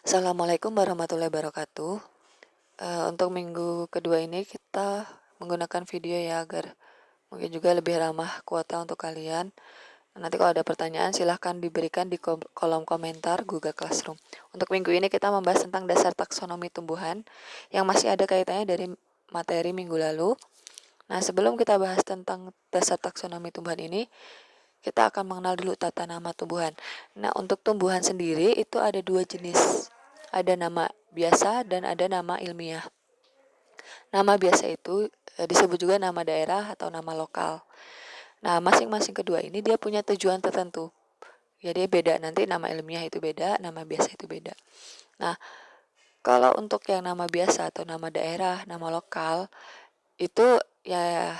Assalamualaikum warahmatullahi wabarakatuh. Untuk minggu kedua ini kita menggunakan video ya agar mungkin juga lebih ramah kuota untuk kalian. Nanti kalau ada pertanyaan silahkan diberikan di kolom komentar Google Classroom. Untuk minggu ini kita membahas tentang dasar taksonomi tumbuhan yang masih ada kaitannya dari materi minggu lalu. Nah, sebelum kita bahas tentang dasar taksonomi tumbuhan ini, kita akan mengenal dulu tata nama tumbuhan. Nah, untuk tumbuhan sendiri itu ada dua jenis. Ada nama biasa dan ada nama ilmiah. Nama biasa itu disebut juga nama daerah atau nama lokal. Nah, masing-masing kedua ini dia punya tujuan tertentu. Jadi beda, nanti nama ilmiah itu beda, nama biasa itu beda. Nah, kalau untuk yang nama biasa atau nama daerah, nama lokal, itu ya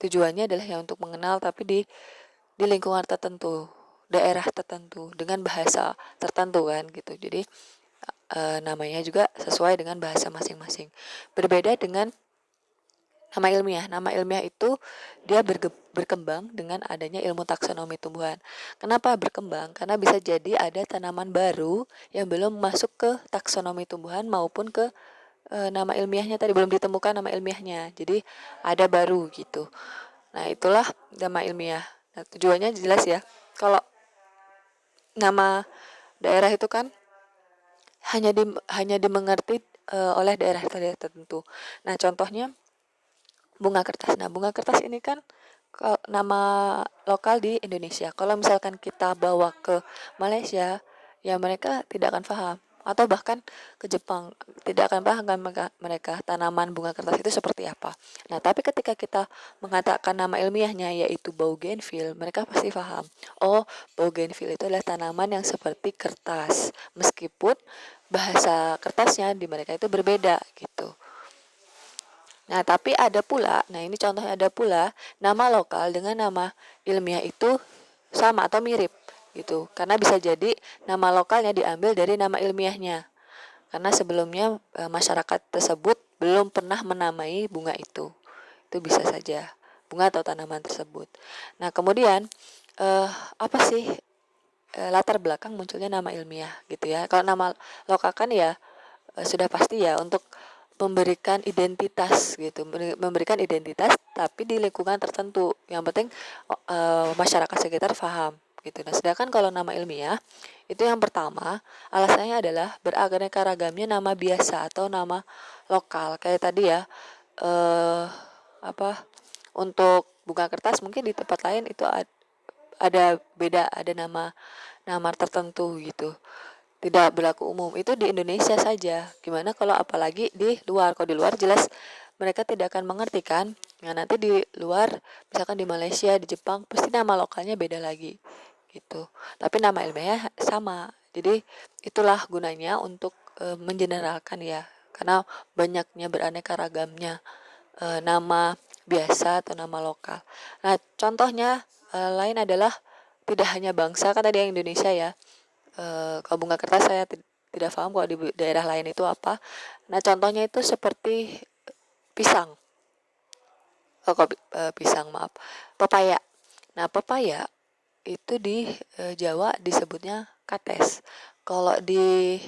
tujuannya adalah ya untuk mengenal tapi di lingkungan tertentu, daerah tertentu dengan bahasa tertentu kan gitu. Jadi namanya juga sesuai dengan bahasa masing-masing. Berbeda dengan nama ilmiah. Nama ilmiah itu dia berkembang dengan adanya ilmu taksonomi tumbuhan. Kenapa berkembang? Karena bisa jadi ada tanaman baru yang belum masuk ke taksonomi tumbuhan maupun ke nama ilmiahnya tadi belum ditemukan nama ilmiahnya. Jadi ada baru gitu. Nah, itulah nama ilmiah. Nah, tujuannya jelas ya. Kalau nama daerah itu kan hanya dimengerti oleh daerah tertentu. Nah, contohnya bunga kertas. Nah, bunga kertas ini kan nama lokal di Indonesia. Kalau misalkan kita bawa ke Malaysia, ya mereka tidak akan paham. Atau bahkan ke Jepang, tidak akan paham kan mereka tanaman bunga kertas itu seperti apa. Nah, tapi ketika kita mengatakan nama ilmiahnya yaitu bougainville, mereka pasti paham. Oh, bougainville itu adalah tanaman yang seperti kertas. Meskipun bahasa kertasnya di mereka itu berbeda gitu. Nah, tapi ada pula, nah ini contohnya ada pula nama lokal dengan nama ilmiah itu sama atau mirip gitu. Karena bisa jadi nama lokalnya diambil dari nama ilmiahnya. Karena sebelumnya masyarakat tersebut belum pernah menamai bunga itu. Itu bisa saja bunga atau tanaman tersebut. Nah, kemudian apa sih latar belakang munculnya nama ilmiah gitu ya. Kalau nama lokal kan ya sudah pasti ya untuk memberikan identitas gitu, memberikan identitas tapi di lingkungan tertentu. Yang penting masyarakat sekitar paham gitu. Nah, sedangkan kalau nama ilmiah itu yang pertama alasannya adalah beraneka ragamnya nama biasa atau nama lokal. Kayak tadi ya apa untuk bunga kertas mungkin di tempat lain itu ada beda, ada nama tertentu gitu, tidak berlaku umum. Itu di Indonesia saja. Gimana kalau apalagi di luar? Kalau di luar jelas mereka tidak akan mengerti kan. Nah, nanti di luar misalkan di Malaysia, di Jepang pasti nama lokalnya beda lagi gitu. Tapi nama ilmiahnya sama. Jadi itulah gunanya untuk mengeneralkan ya. Karena banyaknya beraneka ragamnya nama biasa atau nama lokal. Nah, contohnya lain adalah tidak hanya bangsa kan tadi yang Indonesia ya. Kalau bunga kertas saya tidak paham kalau di daerah lain itu apa. Nah, contohnya itu seperti pisang. Oh, kok pisang maaf. Pepaya. Nah, pepaya itu di Jawa disebutnya kates. Kalau di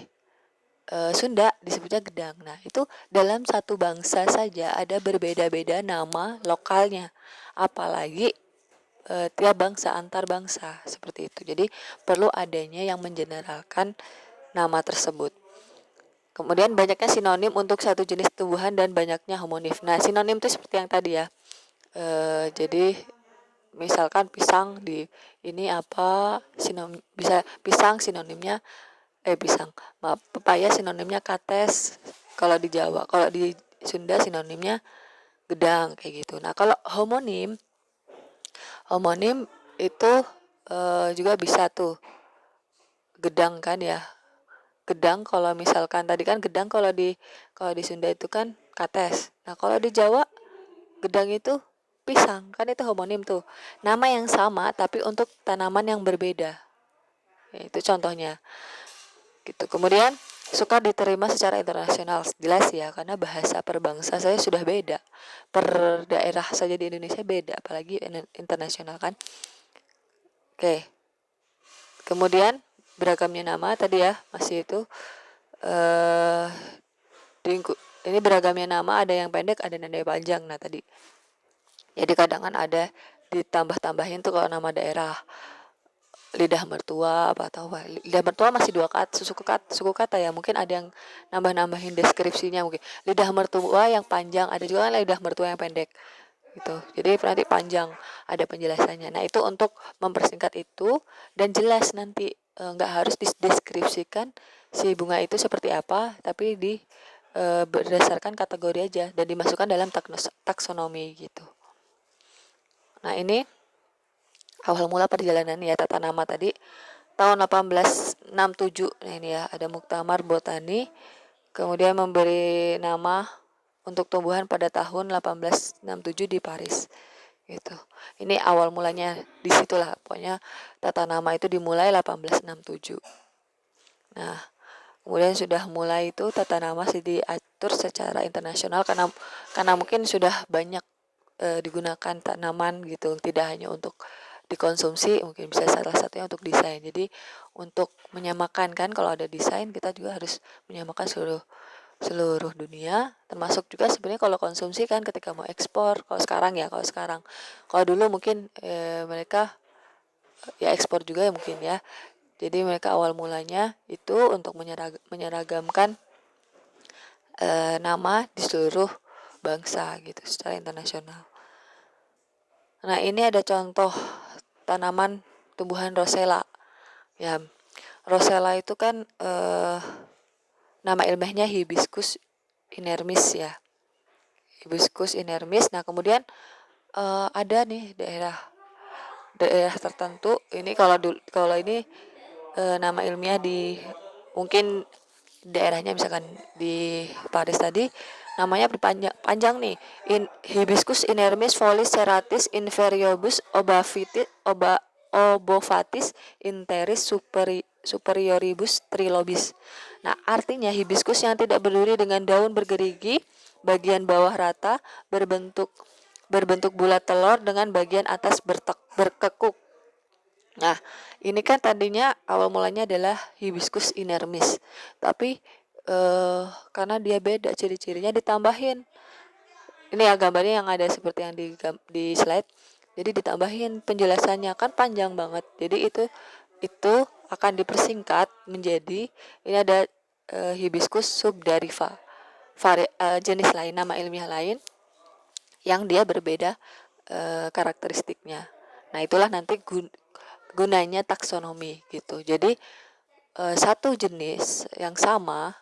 Sunda disebutnya gedang. Nah, itu dalam satu bangsa saja ada berbeda-beda nama lokalnya. Apalagi tiap bangsa antar bangsa seperti itu. Jadi perlu adanya yang mengeneralkan nama tersebut. Kemudian banyaknya sinonim untuk satu jenis tumbuhan dan banyaknya homonim. Nah, sinonim itu seperti yang tadi ya. Jadi misalkan pisang di ini apa sinonim, bisa pisang sinonimnya pisang. Maaf, pepaya sinonimnya kates kalau di Jawa. Kalau di Sunda sinonimnya gedang kayak gitu. Nah, kalau homonim itu juga bisa tuh gedang kan ya. Gedang kalau misalkan tadi kan gedang kalau di Sunda itu kan kates. Nah, kalau di Jawa gedang itu pisang, kan itu homonim tuh. Nama yang sama tapi untuk tanaman yang berbeda. Ya, itu contohnya. Gitu. Kemudian suka diterima secara internasional. Jelas ya, karena bahasa per bangsa saya sudah beda. Per daerah saja di Indonesia beda, apalagi internasional kan. Oke. Kemudian beragamnya nama tadi ya, masih itu eh ini beragamnya nama, ada yang pendek, ada yang panjang. Nah tadi, jadi kadang kan ada ditambah-tambahin tuh kalau nama daerah, lidah mertua apa atau apa. Lidah mertua masih dua kata, suku kata ya. Mungkin ada yang nambah-nambahin deskripsinya, mungkin lidah mertua yang panjang, ada juga kan lidah mertua yang pendek gitu. Jadi nanti panjang ada penjelasannya. Nah itu untuk mempersingkat itu dan jelas nanti, nggak harus dideskripsikan si bunga itu seperti apa, tapi berdasarkan kategori aja dan dimasukkan dalam taksonomi gitu. Nah ini awal mula perjalanan ya tata nama tadi tahun 1867. Nah ini ya, ada Muktamar Botani, kemudian memberi nama untuk tumbuhan pada tahun 1867 di Paris gitu. Ini awal mulanya di situlah, pokoknya tata nama itu dimulai 1867. Nah, kemudian sudah mulai itu tata nama sih diatur secara internasional karena mungkin sudah banyak digunakan tanaman gitu, tidak hanya untuk dikonsumsi, mungkin bisa salah satunya untuk desain. Jadi untuk menyamakan kan, kalau ada desain kita juga harus menyamakan seluruh dunia, termasuk juga sebenarnya kalau konsumsi kan ketika mau ekspor. Kalau dulu mungkin mereka ya ekspor juga ya mungkin ya. Jadi mereka awal mulanya itu untuk menyeragamkan nama di seluruh bangsa gitu secara internasional. Nah ini ada contoh tanaman tumbuhan rosella. Ya, rosella itu kan nama ilmiahnya Hibiscus inermis ya. Hibiscus inermis. Nah kemudian ada nih daerah tertentu. Ini kalau ini nama ilmiah di mungkin daerahnya misalkan di Paris tadi, namanya panjang nih, Hibiscus inermis follis serratis inferiobus obovatis interis superioribus trilobis. Nah, artinya hibiscus yang tidak berduri dengan daun bergerigi, bagian bawah rata, berbentuk bulat telur dengan bagian atas berkekuk. Nah, ini kan tadinya awal mulanya adalah Hibiscus inermis, tapi karena dia beda ciri-cirinya ditambahin. Ini ya gambarnya yang ada seperti yang di slide. Jadi ditambahin penjelasannya, kan panjang banget. Jadi itu akan dipersingkat menjadi ini ada Hibiscus subdariva, jenis lain, nama ilmiah lain yang dia berbeda karakteristiknya. Nah itulah nanti gunanya taksonomi gitu. Jadi satu jenis yang sama,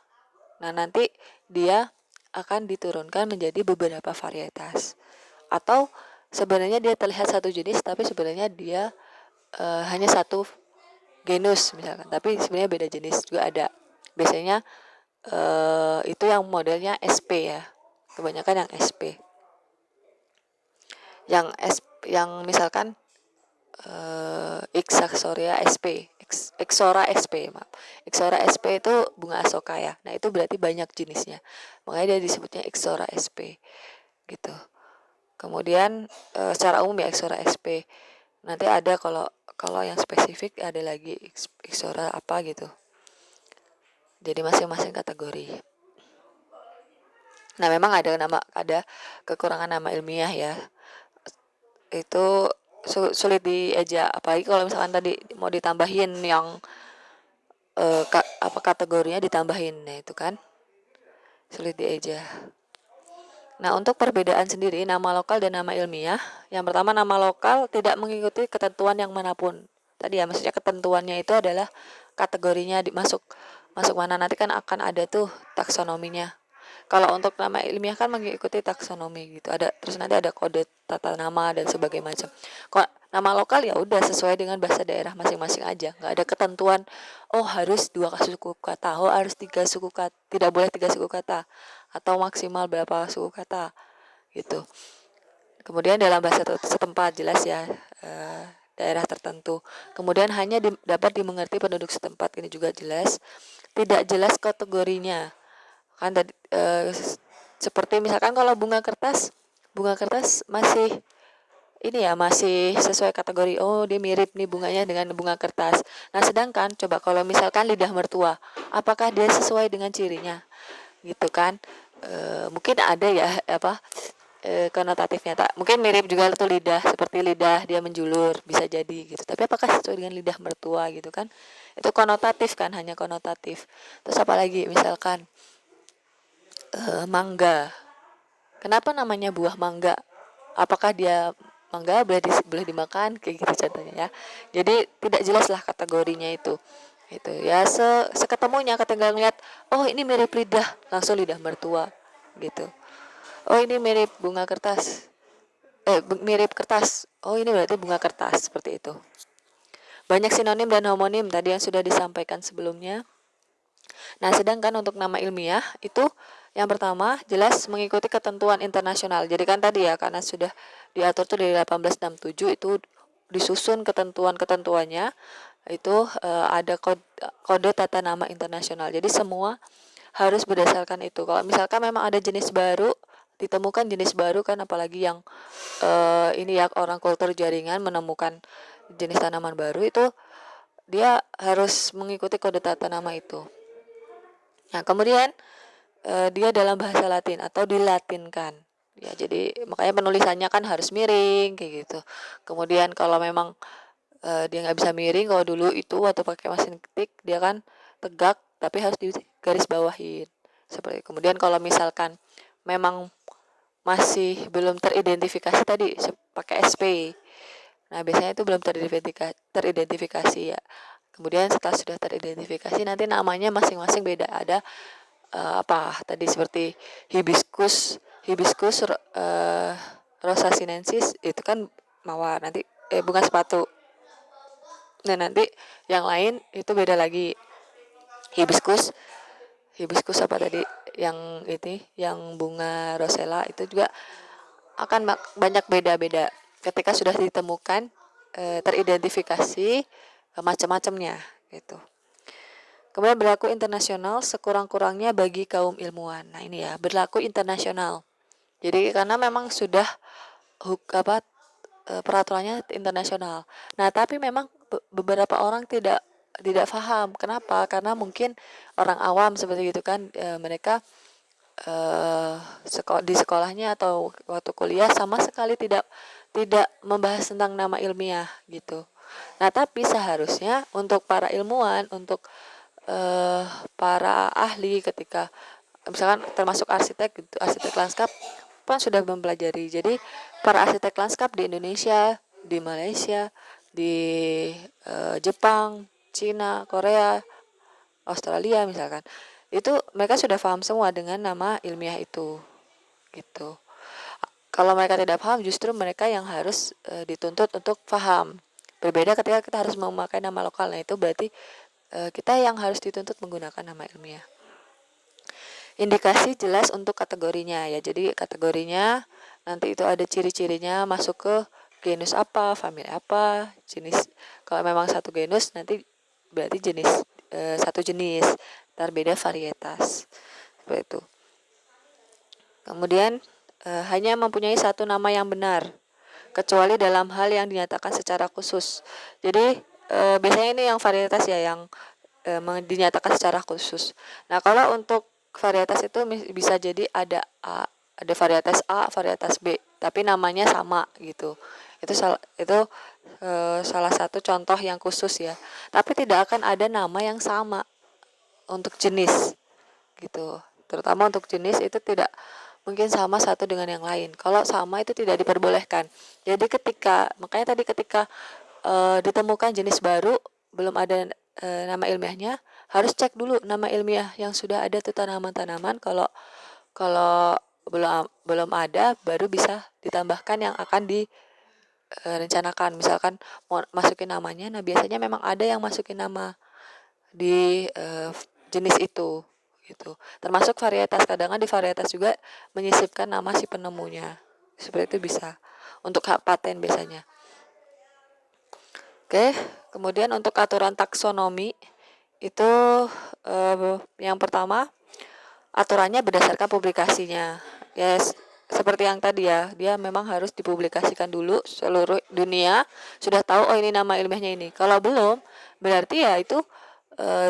nah nanti dia akan diturunkan menjadi beberapa varietas. Atau sebenarnya dia terlihat satu jenis tapi sebenarnya dia hanya satu genus misalkan, tapi sebenarnya beda jenis juga ada. Biasanya itu yang modelnya SP ya. Kebanyakan yang SP. Yang misalkan Ixaxoria sp, Ixora sp, maaf. Ixora sp itu bunga asoka ya. Nah itu berarti banyak jenisnya, makanya dia disebutnya Ixora sp gitu. Kemudian secara umum ya Ixora sp. Nanti ada kalau yang spesifik ada lagi Ixora apa gitu. Jadi masing-masing kategori. Nah memang ada kekurangan nama ilmiah ya. Itu sulit dieja, apalagi kalau misalkan tadi mau ditambahin yang kategorinya ditambahin, nah itu kan sulit dieja. Nah untuk perbedaan sendiri nama lokal dan nama ilmiah, yang pertama nama lokal tidak mengikuti ketentuan yang manapun. Tadi ya maksudnya ketentuannya itu adalah kategorinya masuk mana, nanti kan akan ada tuh taksonominya. Kalau untuk nama ilmiah kan mengikuti taksonomi gitu. Terus nanti ada kode tata nama dan sebagainya macam. Kok nama lokal ya udah sesuai dengan bahasa daerah masing-masing aja. Nggak ada ketentuan, oh harus 2 suku kata, oh harus 3 suku kata, tidak boleh 3 suku kata, atau maksimal berapa suku kata gitu. Kemudian dalam bahasa setempat jelas ya daerah tertentu. Kemudian hanya dapat dimengerti penduduk setempat, ini juga jelas. Tidak jelas kategorinya. Kan tadi seperti misalkan kalau bunga kertas masih ini ya masih sesuai kategori, oh dia mirip nih bunganya dengan bunga kertas. Nah, sedangkan coba kalau misalkan lidah mertua, apakah dia sesuai dengan cirinya? Gitu kan. Mungkin ada ya apa konotatifnya tak mungkin mirip juga tuh lidah, seperti lidah dia menjulur bisa jadi gitu, tapi apakah sesuai dengan lidah mertua gitu kan, itu konotatif kan, hanya konotatif. Terus apalagi misalkan mangga, kenapa namanya buah mangga, apakah dia mangga boleh dimakan kayak gitu contohnya ya. Jadi tidak jelas lah kategorinya itu ya, seketemunya ketika ngeliat, oh ini mirip lidah, langsung lidah mertua gitu. Oh ini mirip bunga kertas, mirip kertas. Oh ini berarti bunga kertas, seperti itu. Banyak sinonim dan homonim tadi yang sudah disampaikan sebelumnya. Nah, sedangkan untuk nama ilmiah itu yang pertama jelas mengikuti ketentuan internasional. Jadi kan tadi ya, karena sudah diatur tuh dari 1867 itu disusun ketentuan-ketentuannya itu ada kode tata nama internasional. Jadi semua harus berdasarkan itu. Kalau misalkan memang ada jenis baru, ditemukan jenis baru kan, apalagi yang ini ya orang kultur jaringan menemukan jenis tanaman baru, itu dia harus mengikuti kode tata nama itu. Nah, kemudian dia dalam bahasa Latin atau dilatinkan. Ya, jadi makanya penulisannya kan harus miring kayak gitu. Kemudian kalau memang dia nggak bisa miring, kalau dulu itu waktu pakai mesin ketik dia kan tegak tapi harus di garis bawahin. Seperti kemudian kalau misalkan memang masih belum teridentifikasi tadi pakai SP. Nah, biasanya itu belum teridentifikasi ya. Kemudian setelah sudah teridentifikasi nanti namanya masing-masing beda. Ada apa tadi seperti hibiscus rosa sinensis itu kan mawar, nanti bunga sepatu. Nah, nanti yang lain itu beda lagi. Hibiscus hibiscus apa tadi yang ini yang bunga rosella itu juga akan banyak beda-beda ketika sudah ditemukan teridentifikasi macam-macamnya gitu. Kemudian berlaku internasional sekurang-kurangnya bagi kaum ilmuwan. Nah, ini ya, berlaku internasional. Jadi karena memang sudah peraturannya internasional. Nah, tapi memang beberapa orang tidak paham. Kenapa? Karena mungkin orang awam seperti itu kan, mereka di sekolahnya atau waktu kuliah sama sekali tidak membahas tentang nama ilmiah gitu. Nah, tapi seharusnya untuk para ilmuwan, untuk para ahli ketika misalkan termasuk arsitek gitu, arsitek lanskap kan sudah mempelajari. Jadi para arsitek lanskap di Indonesia, di Malaysia, di Jepang, Cina, Korea, Australia misalkan, itu mereka sudah paham semua dengan nama ilmiah itu gitu. Kalau mereka tidak paham, justru mereka yang harus dituntut untuk paham. Berbeda ketika kita harus memakai nama lokal, nah itu berarti kita yang harus dituntut menggunakan nama ilmiah. Indikasi jelas untuk kategorinya ya. Jadi kategorinya nanti itu ada ciri-cirinya, masuk ke genus apa, famili apa, jenis. Kalau memang satu genus nanti berarti jenis satu jenis, ntar beda varietas. Seperti itu. Kemudian hanya mempunyai satu nama yang benar, kecuali dalam hal yang dinyatakan secara khusus. Jadi biasanya ini yang varietas ya yang dinyatakan secara khusus. Nah, kalau untuk varietas itu bisa jadi ada varietas A, varietas B, tapi namanya sama gitu. Itu salah satu contoh yang khusus ya. Tapi tidak akan ada nama yang sama untuk jenis gitu. Terutama untuk jenis itu tidak mungkin sama satu dengan yang lain. Kalau sama itu tidak diperbolehkan. Jadi makanya tadi ketika ditemukan jenis baru belum ada nama ilmiahnya, harus cek dulu nama ilmiah yang sudah ada tuh tanaman-tanaman. Kalau belum ada, baru bisa ditambahkan yang akan direncanakan. Misalkan mau masukin namanya, nah biasanya memang ada yang masukin nama di jenis itu gitu. Termasuk varietas, kadang di varietas juga menyisipkan nama si penemunya. Seperti itu bisa untuk hak paten biasanya. Oke, kemudian untuk aturan taksonomi itu yang pertama aturannya berdasarkan publikasinya. Yes, seperti yang tadi ya, dia memang harus dipublikasikan dulu, seluruh dunia sudah tahu oh ini nama ilmiahnya ini. Kalau belum, berarti ya itu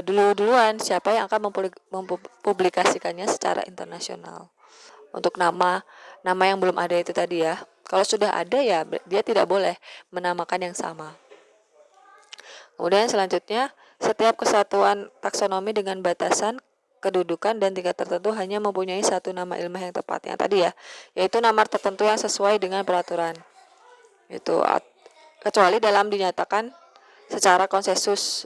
duluan siapa yang akan mempublikasikannya secara internasional. Untuk nama yang belum ada itu tadi ya. Kalau sudah ada ya dia tidak boleh menamakan yang sama. Kemudian selanjutnya, setiap kesatuan taksonomi dengan batasan kedudukan dan tingkat tertentu hanya mempunyai satu nama ilmiah yang tepat. Yang tadi ya, yaitu nama tertentu yang sesuai dengan peraturan. Itu kecuali dalam dinyatakan secara konsensus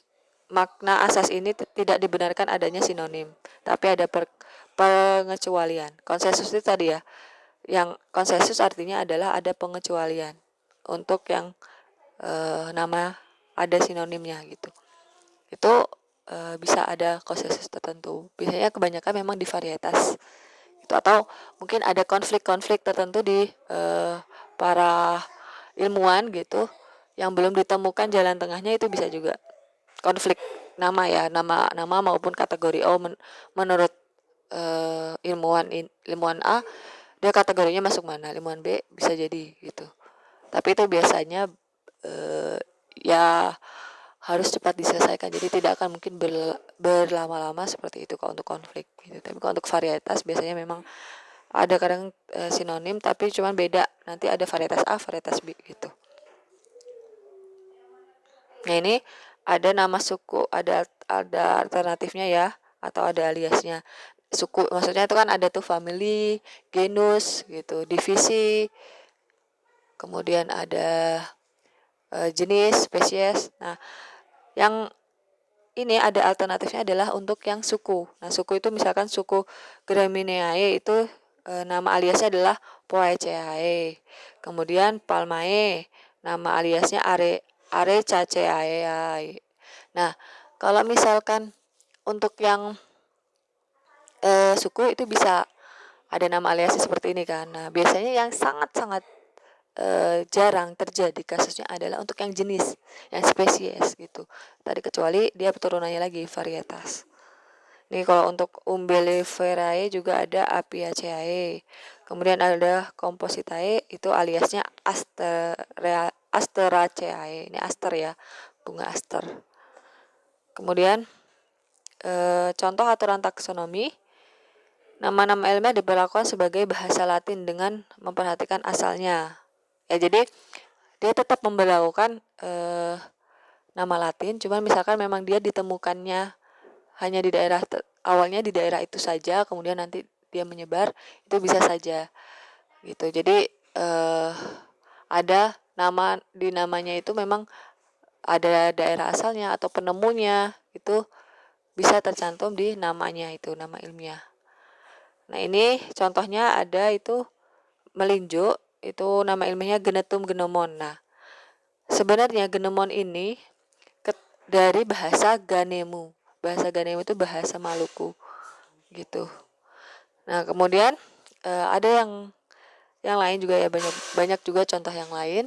makna asas ini tidak dibenarkan adanya sinonim, tapi ada pengecualian. Konsensus itu tadi ya, yang konsensus artinya adalah ada pengecualian untuk yang nama ada sinonimnya gitu. Itu bisa ada konsensus tertentu. Biasanya kebanyakan memang di varietas. Itu atau mungkin ada konflik-konflik tertentu di para ilmuwan gitu yang belum ditemukan jalan tengahnya, itu bisa juga konflik nama ya, nama maupun kategori. Menurut ilmuwan A dia kategorinya masuk mana, ilmuwan B bisa jadi gitu. Tapi itu biasanya ya harus cepat diselesaikan, jadi tidak akan mungkin berlama-lama seperti itu kalau untuk konflik gitu. Tapi kalau untuk varietas biasanya memang ada kadang sinonim tapi cuman beda, nanti ada varietas A, varietas B gitu. Nah ini ada nama suku, ada alternatifnya ya, atau ada aliasnya. Suku maksudnya itu kan ada tuh family, genus gitu, divisi, kemudian ada jenis, spesies. Nah yang ini ada alternatifnya adalah untuk yang suku. Nah suku itu misalkan suku Gramineae itu nama aliasnya adalah Poaceae. Kemudian Palmae, nama aliasnya Arecaceae. Nah kalau misalkan untuk yang suku itu bisa ada nama aliasnya seperti ini kan. Nah biasanya yang sangat-sangat jarang terjadi kasusnya adalah untuk yang jenis, yang spesies gitu. Tadi kecuali dia keturunannya lagi varietas. Nih kalau untuk Umbelliferae juga ada Apiaceae. Kemudian ada Compositae, itu aliasnya Asteraceae. Ini aster ya, bunga aster. Kemudian contoh aturan taksonomi. Nama-nama ilmiah diperlakukan sebagai bahasa Latin dengan memperhatikan asalnya. Ya jadi dia tetap memberlakukan nama Latin, cuman misalkan memang dia ditemukannya hanya di daerah awalnya di daerah itu saja, kemudian nanti dia menyebar, itu bisa saja gitu. Jadi ada nama di namanya itu memang ada daerah asalnya atau penemunya, itu bisa tercantum di namanya itu, nama ilmiah. Nah ini contohnya ada itu melinjo, itu nama ilmiahnya Genetum genomon. Nah sebenarnya genomon ini dari bahasa Ganemu. Bahasa Ganemu itu bahasa Maluku gitu. Nah kemudian ada yang lain juga ya, banyak juga contoh yang lain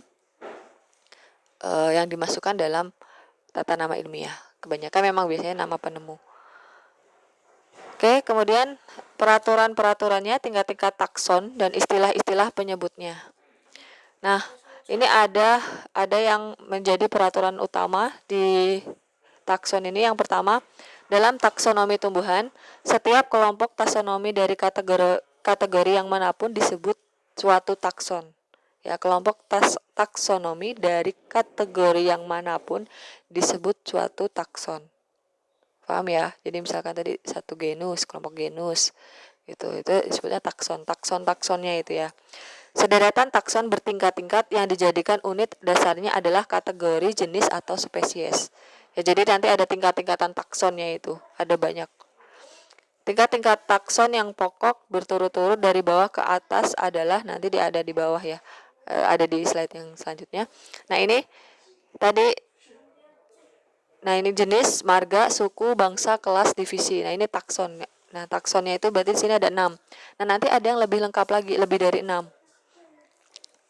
yang dimasukkan dalam tata nama ilmiah. Kebanyakan memang biasanya nama penemu. Oke, kemudian peraturan-peraturannya, tingkat-tingkat takson dan istilah-istilah penyebutnya. Nah, ini ada yang menjadi peraturan utama di takson ini. Yang pertama, dalam taksonomi tumbuhan, setiap kelompok taksonomi dari kategori yang manapun disebut suatu takson. Ya, kelompok taksonomi dari kategori yang manapun disebut suatu takson. Paham ya? Jadi misalkan tadi satu genus, kelompok genus, itu disebutnya takson. Taksonnya itu ya. Sederetan takson bertingkat-tingkat yang dijadikan unit dasarnya adalah kategori, jenis, atau spesies. Ya, jadi nanti ada tingkat-tingkatan taksonnya itu, ada banyak. Tingkat-tingkat takson yang pokok berturut-turut dari bawah ke atas adalah nanti ada di bawah ya, ada di slide yang selanjutnya. Nah ini tadi. Nah ini jenis, marga, suku, bangsa, kelas, divisi. Nah ini takson. Nah taksonnya itu berarti di sini ada 6. Nah nanti ada yang lebih lengkap lagi, lebih dari 6.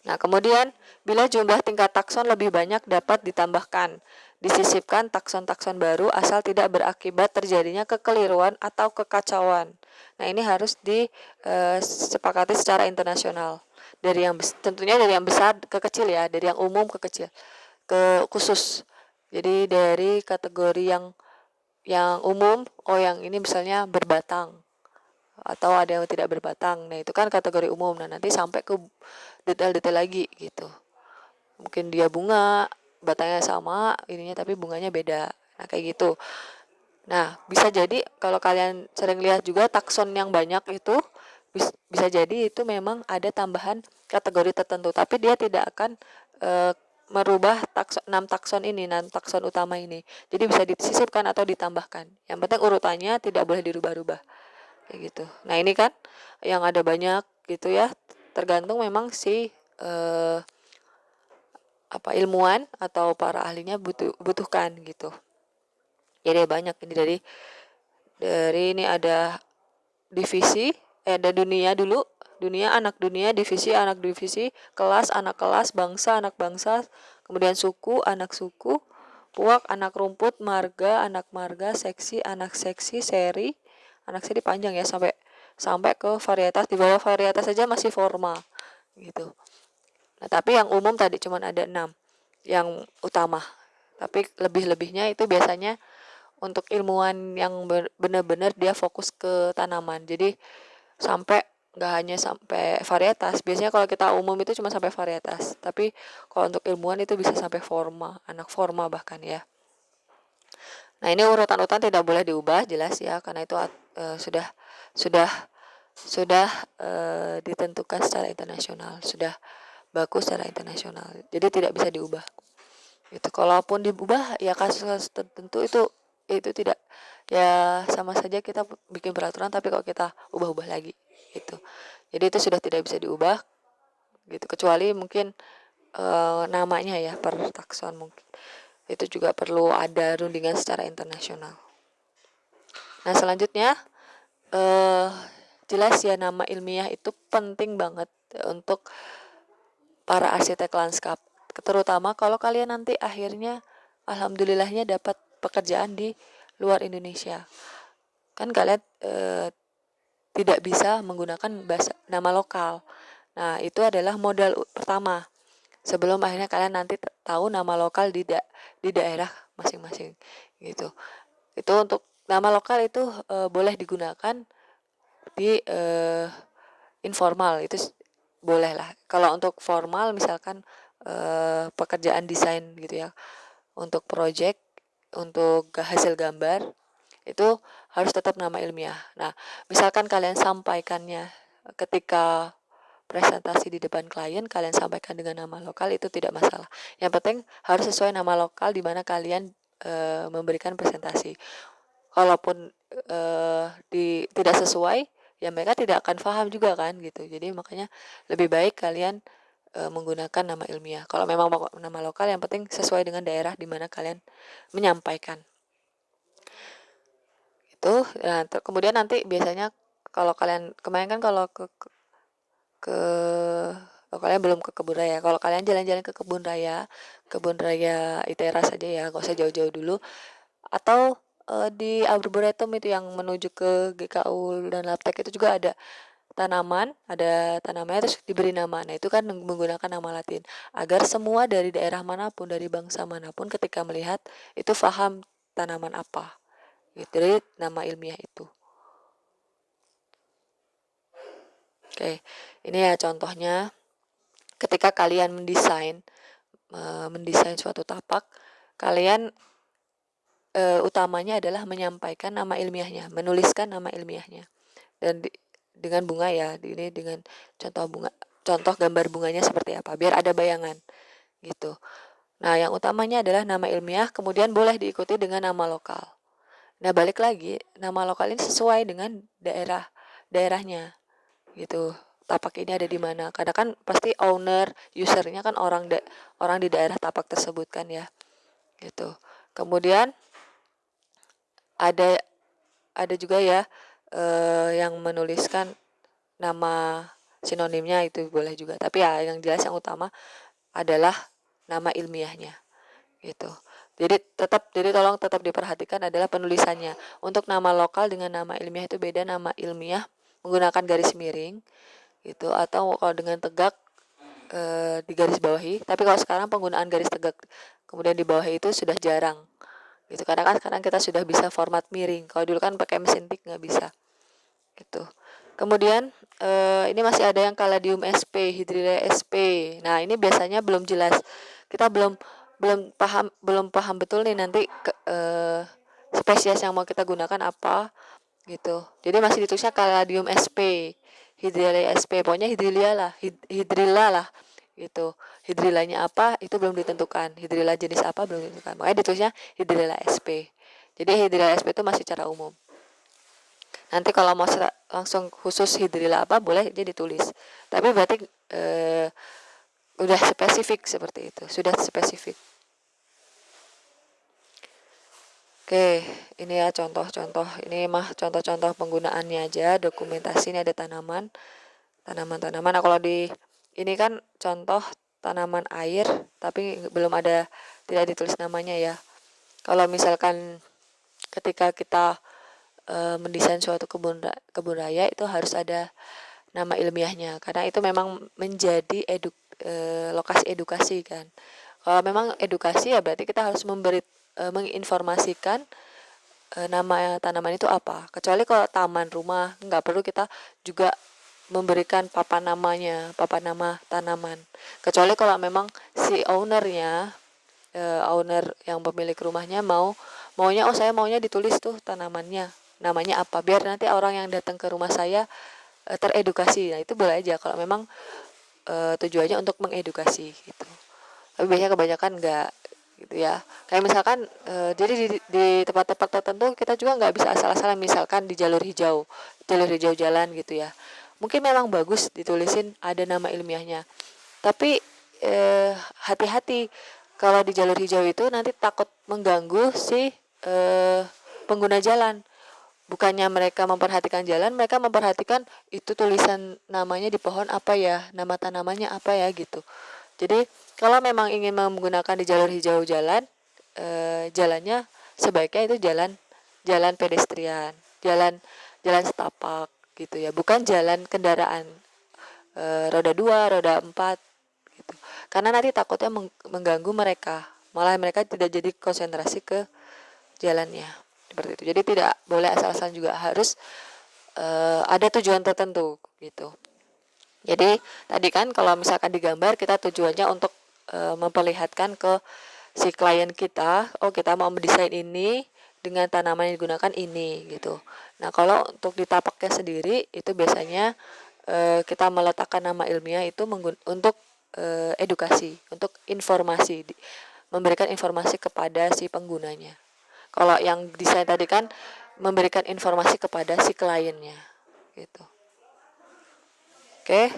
Nah kemudian bila jumlah tingkat takson lebih banyak dapat ditambahkan disisipkan takson-takson baru asal tidak berakibat terjadinya kekeliruan atau kekacauan. Nah, ini harus disepakati secara internasional. Tentunya dari yang besar ke kecil ya, dari yang umum ke kecil, ke khusus. Jadi dari kategori yang umum, yang ini misalnya berbatang atau ada yang tidak berbatang. Nah, itu kan kategori umum. Nah, nanti sampai ke detail-detail lagi gitu. Mungkin dia bunga, batangnya sama, ininya tapi bunganya beda. Nah, kayak gitu. Nah, bisa jadi kalau kalian sering lihat juga takson yang banyak itu bisa jadi itu memang ada tambahan kategori tertentu, tapi dia tidak akan merubah 6 takson ini, 6 takson utama ini. Jadi bisa disisipkan atau ditambahkan. Yang penting urutannya tidak boleh dirubah-rubah. Kayak gitu. Nah, ini kan yang ada banyak gitu ya. Tergantung memang si ilmuwan atau para ahlinya butuhkan gitu. Jadi banyak ini dari ini ada divisi, ada dunia dulu, dunia, divisi, anak divisi, kelas, anak kelas, bangsa, anak bangsa, kemudian suku, anak suku, puak, anak rumput, marga, anak marga, seksi, anak seksi, seri, anak seri panjang ya sampai ke varietas. Di bawah varietas saja masih formal gitu. Nah, tapi yang umum tadi cuma ada 6 yang utama. Tapi lebih-lebihnya itu biasanya untuk ilmuwan yang benar-benar dia fokus ke tanaman. Jadi nggak hanya sampai varietas. Biasanya kalau kita umum itu cuma sampai varietas. Tapi kalau untuk ilmuwan itu bisa sampai forma, anak forma bahkan ya. Nah, ini urutan-urutan tidak boleh diubah jelas ya, karena itu sudah ditentukan secara internasional, sudah baku secara internasional. Jadi tidak bisa diubah. Itu kalaupun diubah ya kasus tertentu itu tidak, ya sama saja kita bikin peraturan tapi kalau kita ubah-ubah lagi gitu. Jadi itu sudah tidak bisa diubah gitu, kecuali mungkin namanya ya per takson mungkin. Itu juga perlu ada rundingan secara internasional. Nah, selanjutnya jelas ya nama ilmiah itu penting banget untuk para arsitek lanskap. Terutama kalau kalian nanti akhirnya alhamdulillahnya dapat pekerjaan di luar Indonesia. Kan kalian tidak bisa menggunakan nama lokal. Nah, itu adalah modal pertama. Sebelum akhirnya kalian nanti tahu nama lokal di daerah masing-masing gitu. Itu untuk nama lokal itu boleh digunakan di informal, itu boleh lah. Kalau untuk formal misalkan pekerjaan desain gitu ya, untuk project, untuk hasil gambar itu harus tetap nama ilmiah. Nah, misalkan kalian sampaikannya ketika presentasi di depan klien, kalian sampaikan dengan nama lokal, itu tidak masalah. Yang penting harus sesuai nama lokal di mana kalian memberikan presentasi. Kalaupun tidak sesuai, ya mereka tidak akan paham juga kan gitu. Jadi makanya lebih baik kalian menggunakan nama ilmiah. Kalau memang nama lokal, yang penting sesuai dengan daerah di mana kalian menyampaikan. Itu. Nah, kemudian nanti biasanya kalau kalian kemarin kan kalau kalian belum ke kebun raya. Kalau kalian jalan-jalan ke kebun raya ITERA saja ya, nggak usah jauh-jauh dulu. Atau di Arboretum itu yang menuju ke GKU dan Labtek itu juga ada tanamannya terus diberi nama. Nah, itu kan menggunakan nama Latin agar semua dari daerah manapun, dari bangsa manapun ketika melihat itu paham tanaman apa gitu, dari nama ilmiah itu. Oke, ini ya contohnya ketika kalian mendesain suatu tapak, kalian utamanya adalah menyampaikan nama ilmiahnya, menuliskan nama ilmiahnya. Dan dengan bunga ya, ini dengan contoh gambar bunganya seperti apa, biar ada bayangan gitu. Nah, yang utamanya adalah nama ilmiah, kemudian boleh diikuti dengan nama lokal. Nah, balik lagi, nama lokal ini sesuai dengan daerahnya gitu. Tapak ini ada di mana? Karena kan pasti usernya kan orang di daerah tapak tersebut kan ya. Gitu. Kemudian ada juga ya yang menuliskan nama sinonimnya, itu boleh juga. Tapi ya yang jelas yang utama adalah nama ilmiahnya gitu. Jadi tolong tetap diperhatikan adalah penulisannya. Untuk nama lokal dengan nama ilmiah itu beda. Nama ilmiah menggunakan garis miring gitu, atau kalau dengan tegak di garis bawahi. Tapi kalau sekarang penggunaan garis tegak kemudian di bawahi itu sudah jarang gitu, karena kan sekarang kita sudah bisa format miring. Kalau dulu kan pakai mesin tik nggak bisa gitu. Kemudian ini masih ada yang Caladium sp, Hydrilla sp. Nah, ini biasanya belum jelas. Kita belum paham betul nih nanti spesies yang mau kita gunakan apa gitu. Jadi masih ditulisnya Caladium sp, Hydrilla sp. Pokoknya Hydrilla lah gitu. Hydrillanya apa itu belum ditentukan. Hydrilla jenis apa belum ditentukan. Makanya ditulisnya Hydrilla sp. Jadi Hydrilla sp itu masih secara umum. Nanti kalau mau langsung khusus hidrilla apa boleh aja ditulis. Tapi berarti udah spesifik seperti itu, sudah spesifik. Oke, ini ya contoh-contoh. Ini mah contoh-contoh penggunaannya aja. Dokumentasi ini ada tanaman-tanaman. Nah, kalau di ini kan contoh tanaman air, tapi belum ada, tidak ditulis namanya ya. Kalau misalkan ketika kita mendesain suatu kebun raya itu harus ada nama ilmiahnya, karena itu memang menjadi lokasi edukasi kan. Kalau memang edukasi ya berarti kita harus menginformasikan nama tanaman itu apa. Kecuali kalau taman rumah nggak perlu kita juga memberikan papan nama tanaman. Kecuali kalau memang si owner yang pemilik rumahnya maunya saya maunya ditulis tuh tanamannya namanya apa, biar nanti orang yang datang ke rumah saya teredukasi. Nah, itu boleh aja kalau memang tujuannya untuk mengedukasi gitu. Tapi biasanya kebanyakan enggak gitu ya. Kayak misalkan jadi di tempat-tempat tertentu kita juga nggak bisa asal-asalan, misalkan di jalur hijau jalan gitu ya. Mungkin memang bagus ditulisin ada nama ilmiahnya. Tapi hati-hati kalau di jalur hijau itu nanti takut mengganggu si pengguna jalan. Bukannya mereka memperhatikan jalan, mereka memperhatikan itu tulisan namanya di pohon apa ya, nama tanamannya apa ya gitu. Jadi kalau memang ingin menggunakan di jalur hijau jalannya sebaiknya itu jalan pedestrian, jalan setapak gitu ya, bukan jalan kendaraan roda 2, roda 4 gitu. Karena nanti takutnya mengganggu mereka, malah mereka tidak jadi konsentrasi ke jalannya seperti itu. Jadi tidak boleh asal-asalan, juga harus ada tujuan tertentu gitu. Jadi tadi kan kalau misalkan digambar kita tujuannya untuk memperlihatkan ke si klien kita, oh kita mau mendesain ini dengan tanaman yang digunakan ini gitu. Nah, kalau untuk di tapaknya sendiri itu biasanya kita meletakkan nama ilmiah itu untuk edukasi, untuk informasi, memberikan informasi kepada si penggunanya. Kalau yang desain tadi kan memberikan informasi kepada si kliennya gitu. Oke.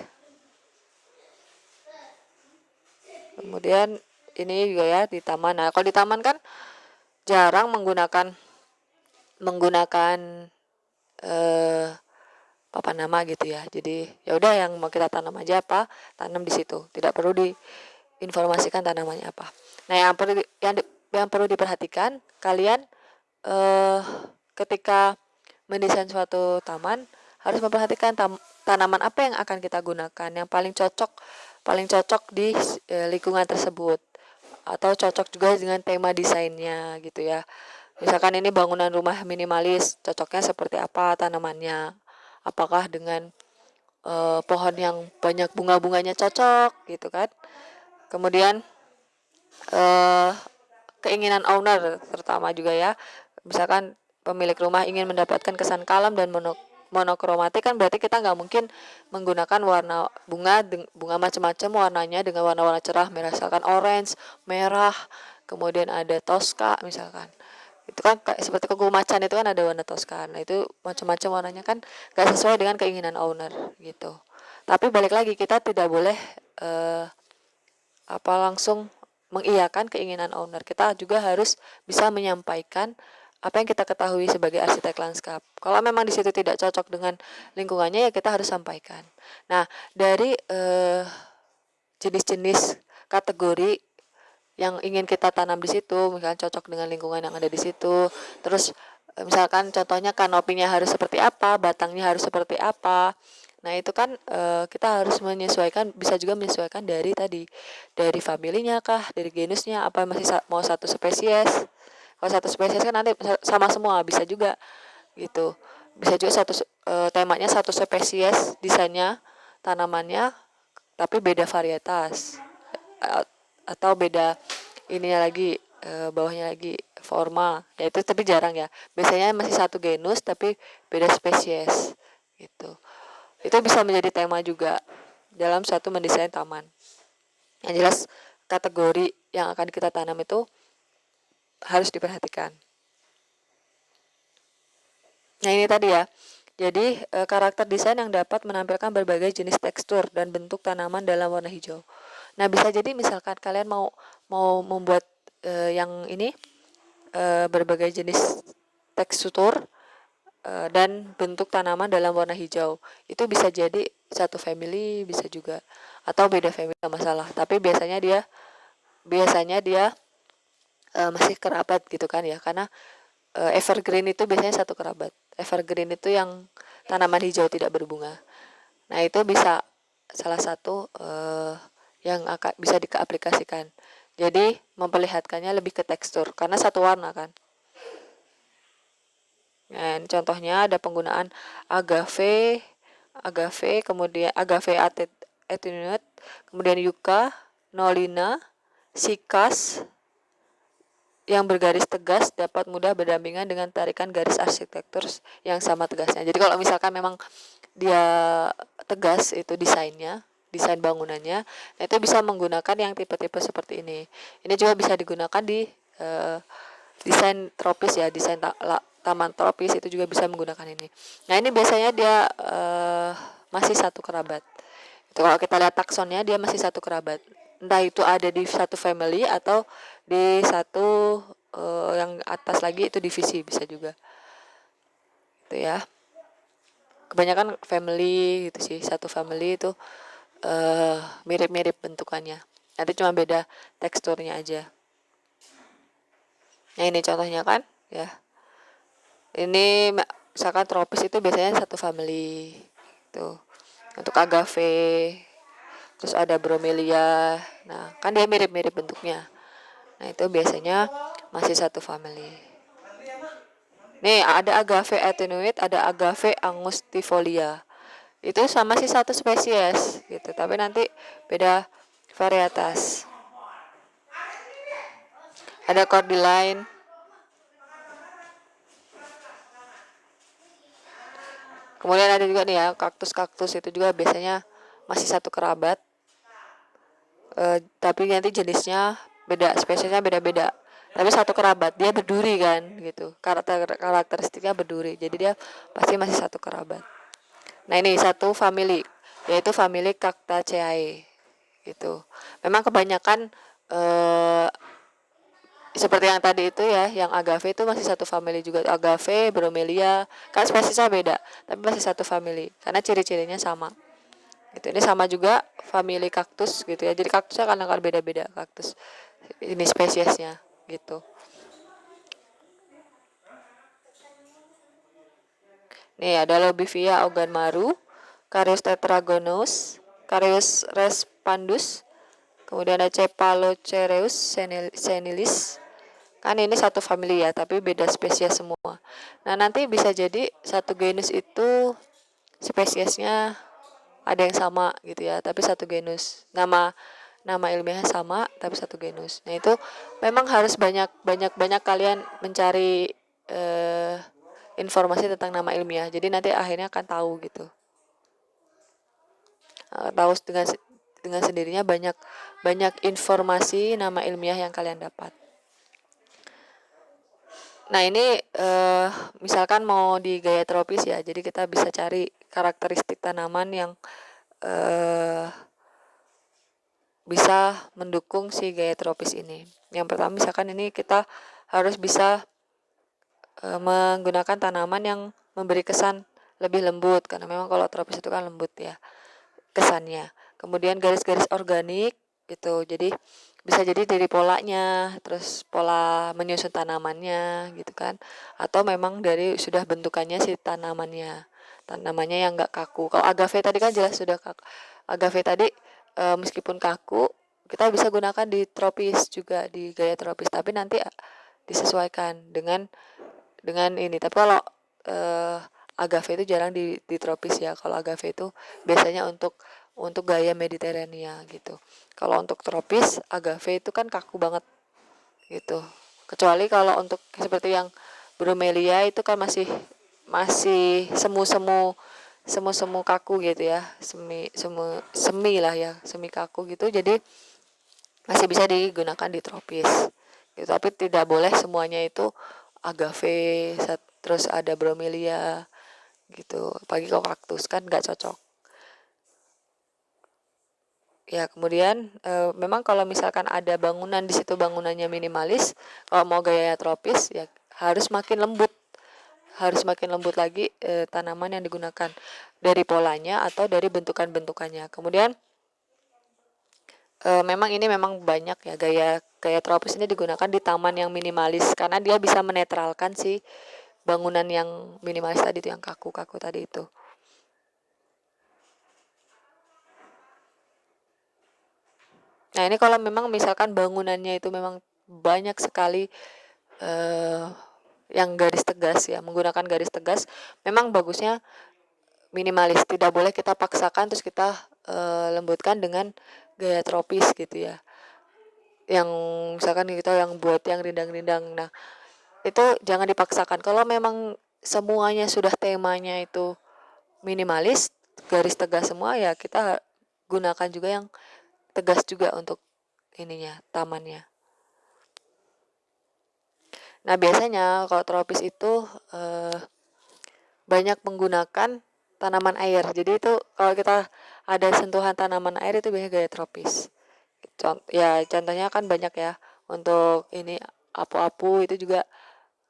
Kemudian ini juga ya di taman. Nah, kalau di taman kan jarang menggunakan papan nama gitu ya. Jadi ya udah yang mau kita tanam aja apa, tanam di situ. Tidak perlu diinformasikan tanamannya apa. Nah, yang perlu diperhatikan kalian ketika mendesain suatu taman harus memperhatikan tanaman apa yang akan kita gunakan yang paling cocok di lingkungan tersebut, atau cocok juga dengan tema desainnya gitu ya. Misalkan ini bangunan rumah minimalis, cocoknya seperti apa tanamannya, apakah dengan pohon yang banyak bunga-bunganya cocok gitu kan. Kemudian keinginan owner terutama juga ya, misalkan pemilik rumah ingin mendapatkan kesan kalem dan monokromatik, kan berarti kita nggak mungkin menggunakan warna bunga macam-macam warnanya dengan warna-warna cerah, misalkan orange, merah, kemudian ada toska misalkan. Itu kan kayak seperti kuku macan itu kan ada warna toska. Nah, itu macam-macam warnanya kan nggak sesuai dengan keinginan owner gitu. Tapi balik lagi, kita tidak boleh langsung mengiyakan keinginan owner. Kita juga harus bisa menyampaikan apa yang kita ketahui sebagai arsitek lanskap. Kalau memang di situ tidak cocok dengan lingkungannya, ya kita harus sampaikan. Nah, dari jenis-jenis kategori yang ingin kita tanam di situ, misalkan cocok dengan lingkungan yang ada di situ. Terus misalkan contohnya kanopinya harus seperti apa, batangnya harus seperti apa. Nah, itu kan kita harus menyesuaikan, bisa juga menyesuaikan dari familinya kah, dari genusnya, apa masih mau satu spesies. Kalau satu spesies kan nanti sama semua, bisa juga gitu. Bisa juga temanya satu spesies, desainnya, tanamannya, tapi beda varietas. Atau beda ininya lagi, bawahnya lagi forma. Ya itu tapi jarang ya. Biasanya masih satu genus tapi beda spesies gitu. Itu bisa menjadi tema juga dalam suatu mendesain taman. Yang jelas kategori yang akan kita tanam itu harus diperhatikan. Nah, ini tadi ya. Jadi karakter desain yang dapat menampilkan berbagai jenis tekstur dan bentuk tanaman dalam warna hijau. Nah, bisa jadi misalkan kalian mau mau membuat yang ini berbagai jenis tekstur dan bentuk tanaman dalam warna hijau. Itu bisa jadi satu family, bisa juga atau beda family, nggak masalah. Tapi biasanya dia masih kerabat gitu kan ya, karena evergreen itu biasanya satu kerabat. Evergreen itu yang tanaman hijau tidak berbunga. Nah, itu bisa salah satu yang bisa diaplikasikan. Jadi memperlihatkannya lebih ke tekstur karena satu warna kan. Dan contohnya ada penggunaan agave, kemudian agave attenuate, kemudian yucca, nolina, sikas yang bergaris tegas dapat mudah berdampingan dengan tarikan garis arsitektur yang sama tegasnya. Jadi kalau misalkan memang dia tegas itu desain bangunannya, nah itu bisa menggunakan yang tipe-tipe seperti ini. Ini juga bisa digunakan di desain tropis ya, taman tropis itu juga bisa menggunakan ini. Nah, ini biasanya dia masih satu kerabat. Itu kalau kita lihat taksonnya dia masih satu kerabat. Entah itu ada di satu family atau di satu yang atas lagi itu divisi, bisa juga. Itu ya. Kebanyakan family gitu sih, satu family itu mirip-mirip bentukannya. Nanti cuma beda teksturnya aja. Nah, ini contohnya kan ya. Ini misalkan tropis itu biasanya satu family. Tuh. Untuk agave, terus ada bromelia. Nah, kan dia mirip-mirip bentuknya. Nah, itu biasanya masih satu family. Nih, ada agave attenuate, ada agave angustifolia. Itu sama sih satu spesies gitu, tapi nanti beda varietas. Ada cordyline. Kemudian ada juga nih ya, kaktus itu juga biasanya masih satu kerabat. Tapi nanti jenisnya beda, spesiesnya beda-beda. Tapi satu kerabat, dia berduri kan gitu. Karakteristiknya berduri. Jadi dia pasti masih satu kerabat. Nah, ini satu family, yaitu family Cactaceae gitu. Memang kebanyakan seperti yang tadi itu ya, yang agave itu masih satu family juga. Agave, bromelia, kan spesiesnya beda, tapi masih satu family karena ciri-cirinya sama. Gitu. Ini sama juga family kaktus gitu ya. Jadi kaktusnya akan beda-beda kaktus. Ini spesiesnya gitu. Nih ada Lobivia oganmaru, Carius tetragonus, Carius respandus, kemudian ada Cephalocereus senilis. Kan ini satu family ya, tapi beda spesies semua. Nah, nanti bisa jadi satu genus itu spesiesnya ada yang sama gitu ya, tapi satu genus. Nama ilmiahnya sama, tapi satu genus. Nah, itu memang harus banyak kalian mencari informasi tentang nama ilmiah. Jadi nanti akhirnya akan tahu gitu. Tahu dengan sendirinya banyak informasi nama ilmiah yang kalian dapat. Nah, ini misalkan mau di gaya tropis ya, jadi kita bisa cari karakteristik tanaman yang bisa mendukung si gaya tropis ini. Yang pertama misalkan ini kita harus bisa menggunakan tanaman yang memberi kesan lebih lembut, karena memang kalau tropis itu kan lembut ya kesannya. Kemudian garis-garis organik gitu, jadi Bisa jadi dari polanya, terus pola menyusun tanamannya gitu kan. Atau memang dari sudah bentukannya si tanamannya. Tanamannya yang enggak kaku. Kalau agave tadi kan jelas sudah kaku. Agave tadi meskipun kaku, kita bisa gunakan di tropis juga, di gaya tropis, tapi nanti disesuaikan dengan ini. Tapi kalau agave itu jarang di tropis ya. Kalau agave itu biasanya untuk gaya Mediterania gitu. Kalau untuk tropis, agave itu kan kaku banget gitu. Kecuali kalau untuk seperti yang bromelia itu kan masih semu kaku gitu ya. Semi lah ya, semi kaku gitu. Jadi masih bisa digunakan di tropis. Gitu. Tapi tidak boleh semuanya itu agave, terus ada bromelia gitu. Apalagi kalau kaktus kan nggak cocok. Ya, kemudian memang kalau misalkan ada bangunan di situ bangunannya minimalis, kalau mau gaya tropis ya harus makin lembut. Harus makin lembut lagi tanaman yang digunakan dari polanya atau dari bentukan-bentukannya. Kemudian memang ini memang banyak ya gaya tropis ini digunakan di taman yang minimalis karena dia bisa menetralkan si bangunan yang minimalis tadi itu yang kaku-kaku tadi itu. Nah, ini kalau memang misalkan bangunannya itu memang banyak sekali yang garis tegas ya, menggunakan garis tegas, memang bagusnya minimalis. Tidak boleh kita paksakan terus kita lembutkan dengan gaya tropis gitu ya. Yang misalkan kita yang buat yang rindang-rindang. Nah, itu jangan dipaksakan. Kalau memang semuanya sudah temanya itu minimalis, garis tegas semua ya kita gunakan juga yang tegas juga untuk ininya, tamannya. Nah, biasanya kalau tropis itu banyak menggunakan tanaman air. Jadi itu kalau kita ada sentuhan tanaman air itu biasanya gaya tropis. Ya contohnya kan banyak ya. Untuk ini apu-apu itu juga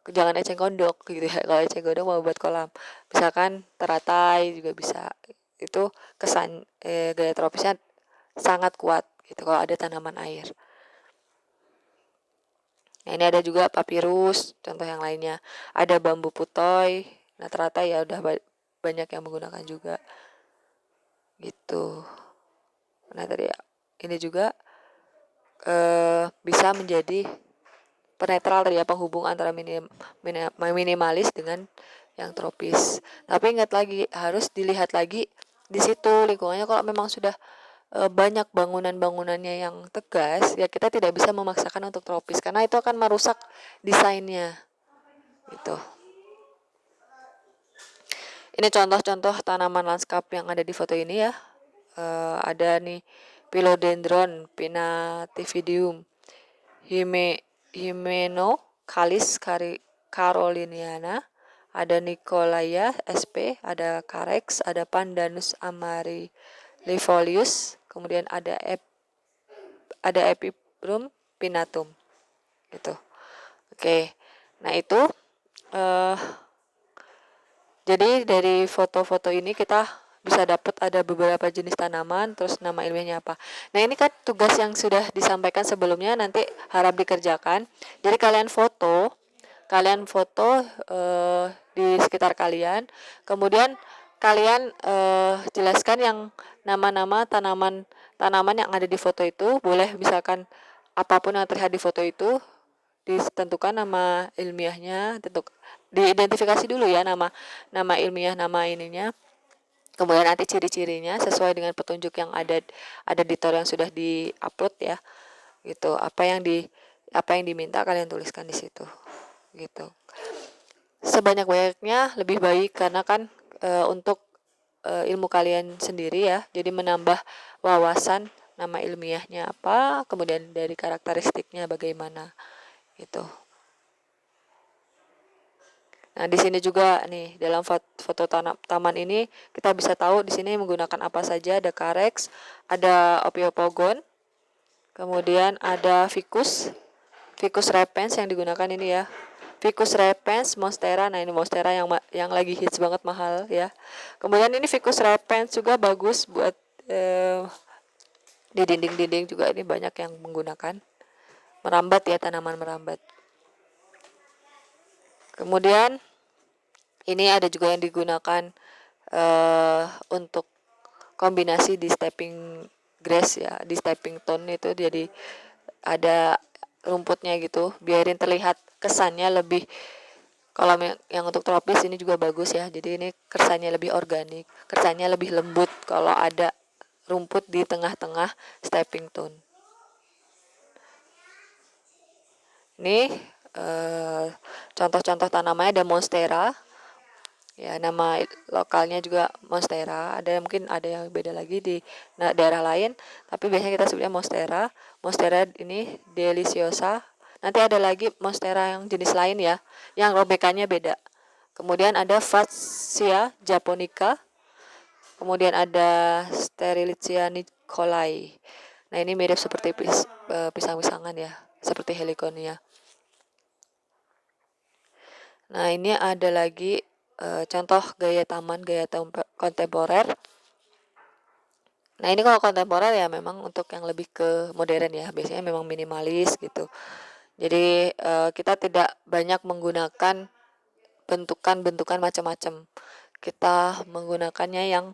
jangan eceng gondok gitu ya. Kalau eceng gondok mau buat kolam. Misalkan teratai juga bisa. Itu kesan gaya tropisnya sangat kuat gitu kalau ada tanaman air. Nah, ini ada juga papirus, contoh yang lainnya. Ada bambu putoy. Nah, teratai ya udah banyak yang menggunakan juga gitu. Nah, tadi ini juga bisa menjadi penetral tadi ya, penghubung antara minimalis dengan yang tropis. Tapi ingat lagi, harus dilihat lagi di situ lingkungannya. Kalau memang sudah banyak bangunan-bangunannya yang tegas, ya kita tidak bisa memaksakan untuk tropis karena itu akan merusak desainnya gitu. Ini contoh-contoh tanaman lanskap yang ada di foto ini ya. Ada nih Philodendron pinatividium, Himeno Kalis caroliniana, ada Nicolaya sp, ada Carex, ada Pandanus amarylifolius, kemudian ada Epiprum pinnatum gitu. Oke. Nah, itu jadi dari foto-foto ini kita bisa dapat ada beberapa jenis tanaman, terus nama ilmiahnya apa. Nah, ini kan tugas yang sudah disampaikan sebelumnya, nanti harap dikerjakan. Jadi kalian foto di sekitar kalian, kemudian kalian jelaskan yang nama-nama tanaman yang ada di foto itu. Boleh misalkan apapun yang terlihat di foto itu ditentukan nama ilmiahnya, diidentifikasi dulu ya nama ilmiah, nama ininya. Kemudian nanti ciri-cirinya sesuai dengan petunjuk yang ada di tor yang sudah di-upload ya. Gitu. Apa yang diminta kalian tuliskan di situ. Gitu. Sebanyak-banyaknya lebih baik karena kan untuk ilmu kalian sendiri ya. Jadi menambah wawasan nama ilmiahnya apa, kemudian dari karakteristiknya bagaimana. Gitu. Nah, di sini juga nih dalam foto taman ini kita bisa tahu di sini menggunakan apa saja. Ada Carex, ada Ophiopogon, kemudian ada Ficus repens yang digunakan ini ya. Ficus repens, Monstera. Nah, ini Monstera yang lagi hits banget, mahal ya. Kemudian ini Ficus repens juga bagus buat Di dinding-dinding juga ini banyak yang menggunakan merambat ya, tanaman merambat. Kemudian ini ada juga yang digunakan untuk kombinasi di stepping grass ya, di stepping stone itu, jadi ada rumputnya gitu, biarin terlihat kesannya lebih. Kalau yang untuk tropis ini juga bagus ya, jadi ini kesannya lebih organik, kesannya lebih lembut kalau ada rumput di tengah-tengah stepping stone. Ini contoh-contoh tanamannya, ada monstera. Ya, nama lokalnya juga monstera. Ada mungkin ada yang beda lagi di daerah lain, tapi biasanya kita sebutnya monstera. Monstera ini deliciosa. Nanti ada lagi monstera yang jenis lain ya, yang robekannya beda. Kemudian ada Fatsia japonica. Kemudian ada Sterilicia nicolai. Nah, ini mirip seperti pisang-pisangan ya, seperti heliconia. Nah, ini ada lagi contoh gaya taman kontemporer. Nah, ini kalau kontemporer ya memang untuk yang lebih ke modern ya, biasanya memang minimalis gitu. Jadi kita tidak banyak menggunakan bentukan-bentukan macam-macam. Kita menggunakannya yang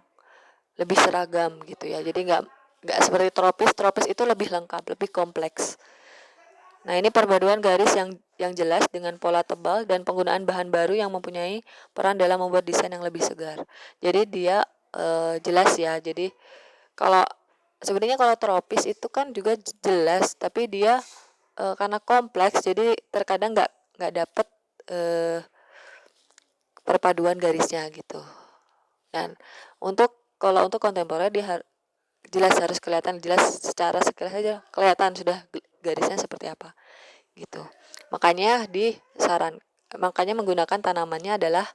lebih seragam gitu ya. Jadi nggak seperti tropis. Tropis itu lebih lengkap, lebih kompleks. Nah, ini perpaduan garis yang jelas dengan pola tebal dan penggunaan bahan baru yang mempunyai peran dalam membuat desain yang lebih segar. Jadi dia jelas ya. Jadi kalau sebenarnya kalau tropis itu kan juga jelas, tapi dia karena kompleks, jadi terkadang nggak dapet perpaduan garisnya gitu. Dan kalau untuk kontemporer dia jelas, harus kelihatan jelas, secara sekilas saja kelihatan sudah garisnya seperti apa gitu. Makanya menggunakan tanamannya adalah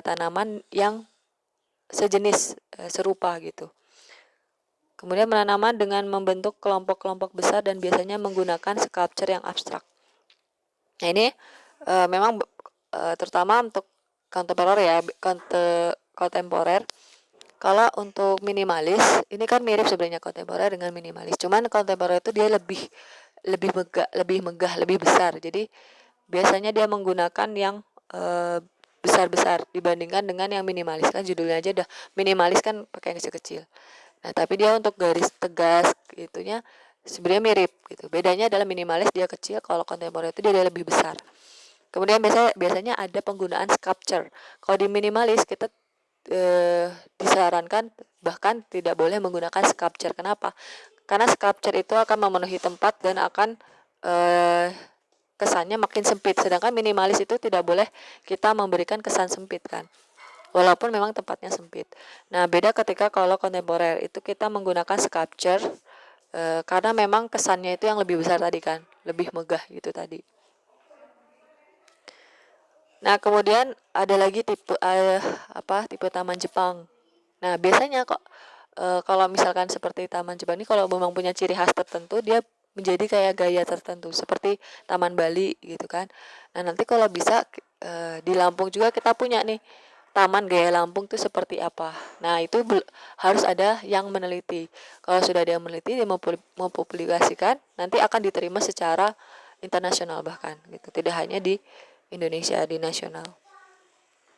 tanaman yang sejenis, serupa gitu. Kemudian penanaman dengan membentuk kelompok-kelompok besar dan biasanya menggunakan sculpture yang abstrak. Nah, ini memang terutama untuk kontemporer. Kalau untuk minimalis, ini kan mirip sebenarnya kontemporer dengan minimalis. Cuman kontemporer itu dia lebih megah, lebih besar. Jadi biasanya dia menggunakan yang besar-besar dibandingkan dengan yang minimalis. Kan judulnya aja udah minimalis kan pakai yang kecil-kecil. Nah, tapi dia untuk garis tegas gitunya sebenarnya mirip gitu. Bedanya adalah minimalis dia kecil, kalau kontemporer itu dia lebih besar. Kemudian biasanya ada penggunaan sculpture. Kalau di minimalis kita disarankan bahkan tidak boleh menggunakan sculpture. Kenapa? Karena sculpture itu akan memenuhi tempat dan akan kesannya makin sempit. Sedangkan minimalis itu tidak boleh kita memberikan kesan sempit kan, walaupun memang tempatnya sempit. Nah, beda ketika kalau kontemporer itu kita menggunakan sculpture karena memang kesannya itu yang lebih besar tadi kan, lebih megah gitu tadi. Nah, kemudian ada lagi tipe taman Jepang. Nah, biasanya kalau misalkan seperti taman Jepang ini, kalau memang punya ciri khas tertentu, dia menjadi kayak gaya tertentu seperti Taman Bali gitu kan. Nah, nanti kalau bisa di Lampung juga kita punya nih taman gaya Lampung itu seperti apa. Nah, itu harus ada yang meneliti. Kalau sudah ada yang meneliti, dia mempublikasikan, nanti akan diterima secara internasional bahkan gitu. Tidak hanya di Indonesia, di nasional.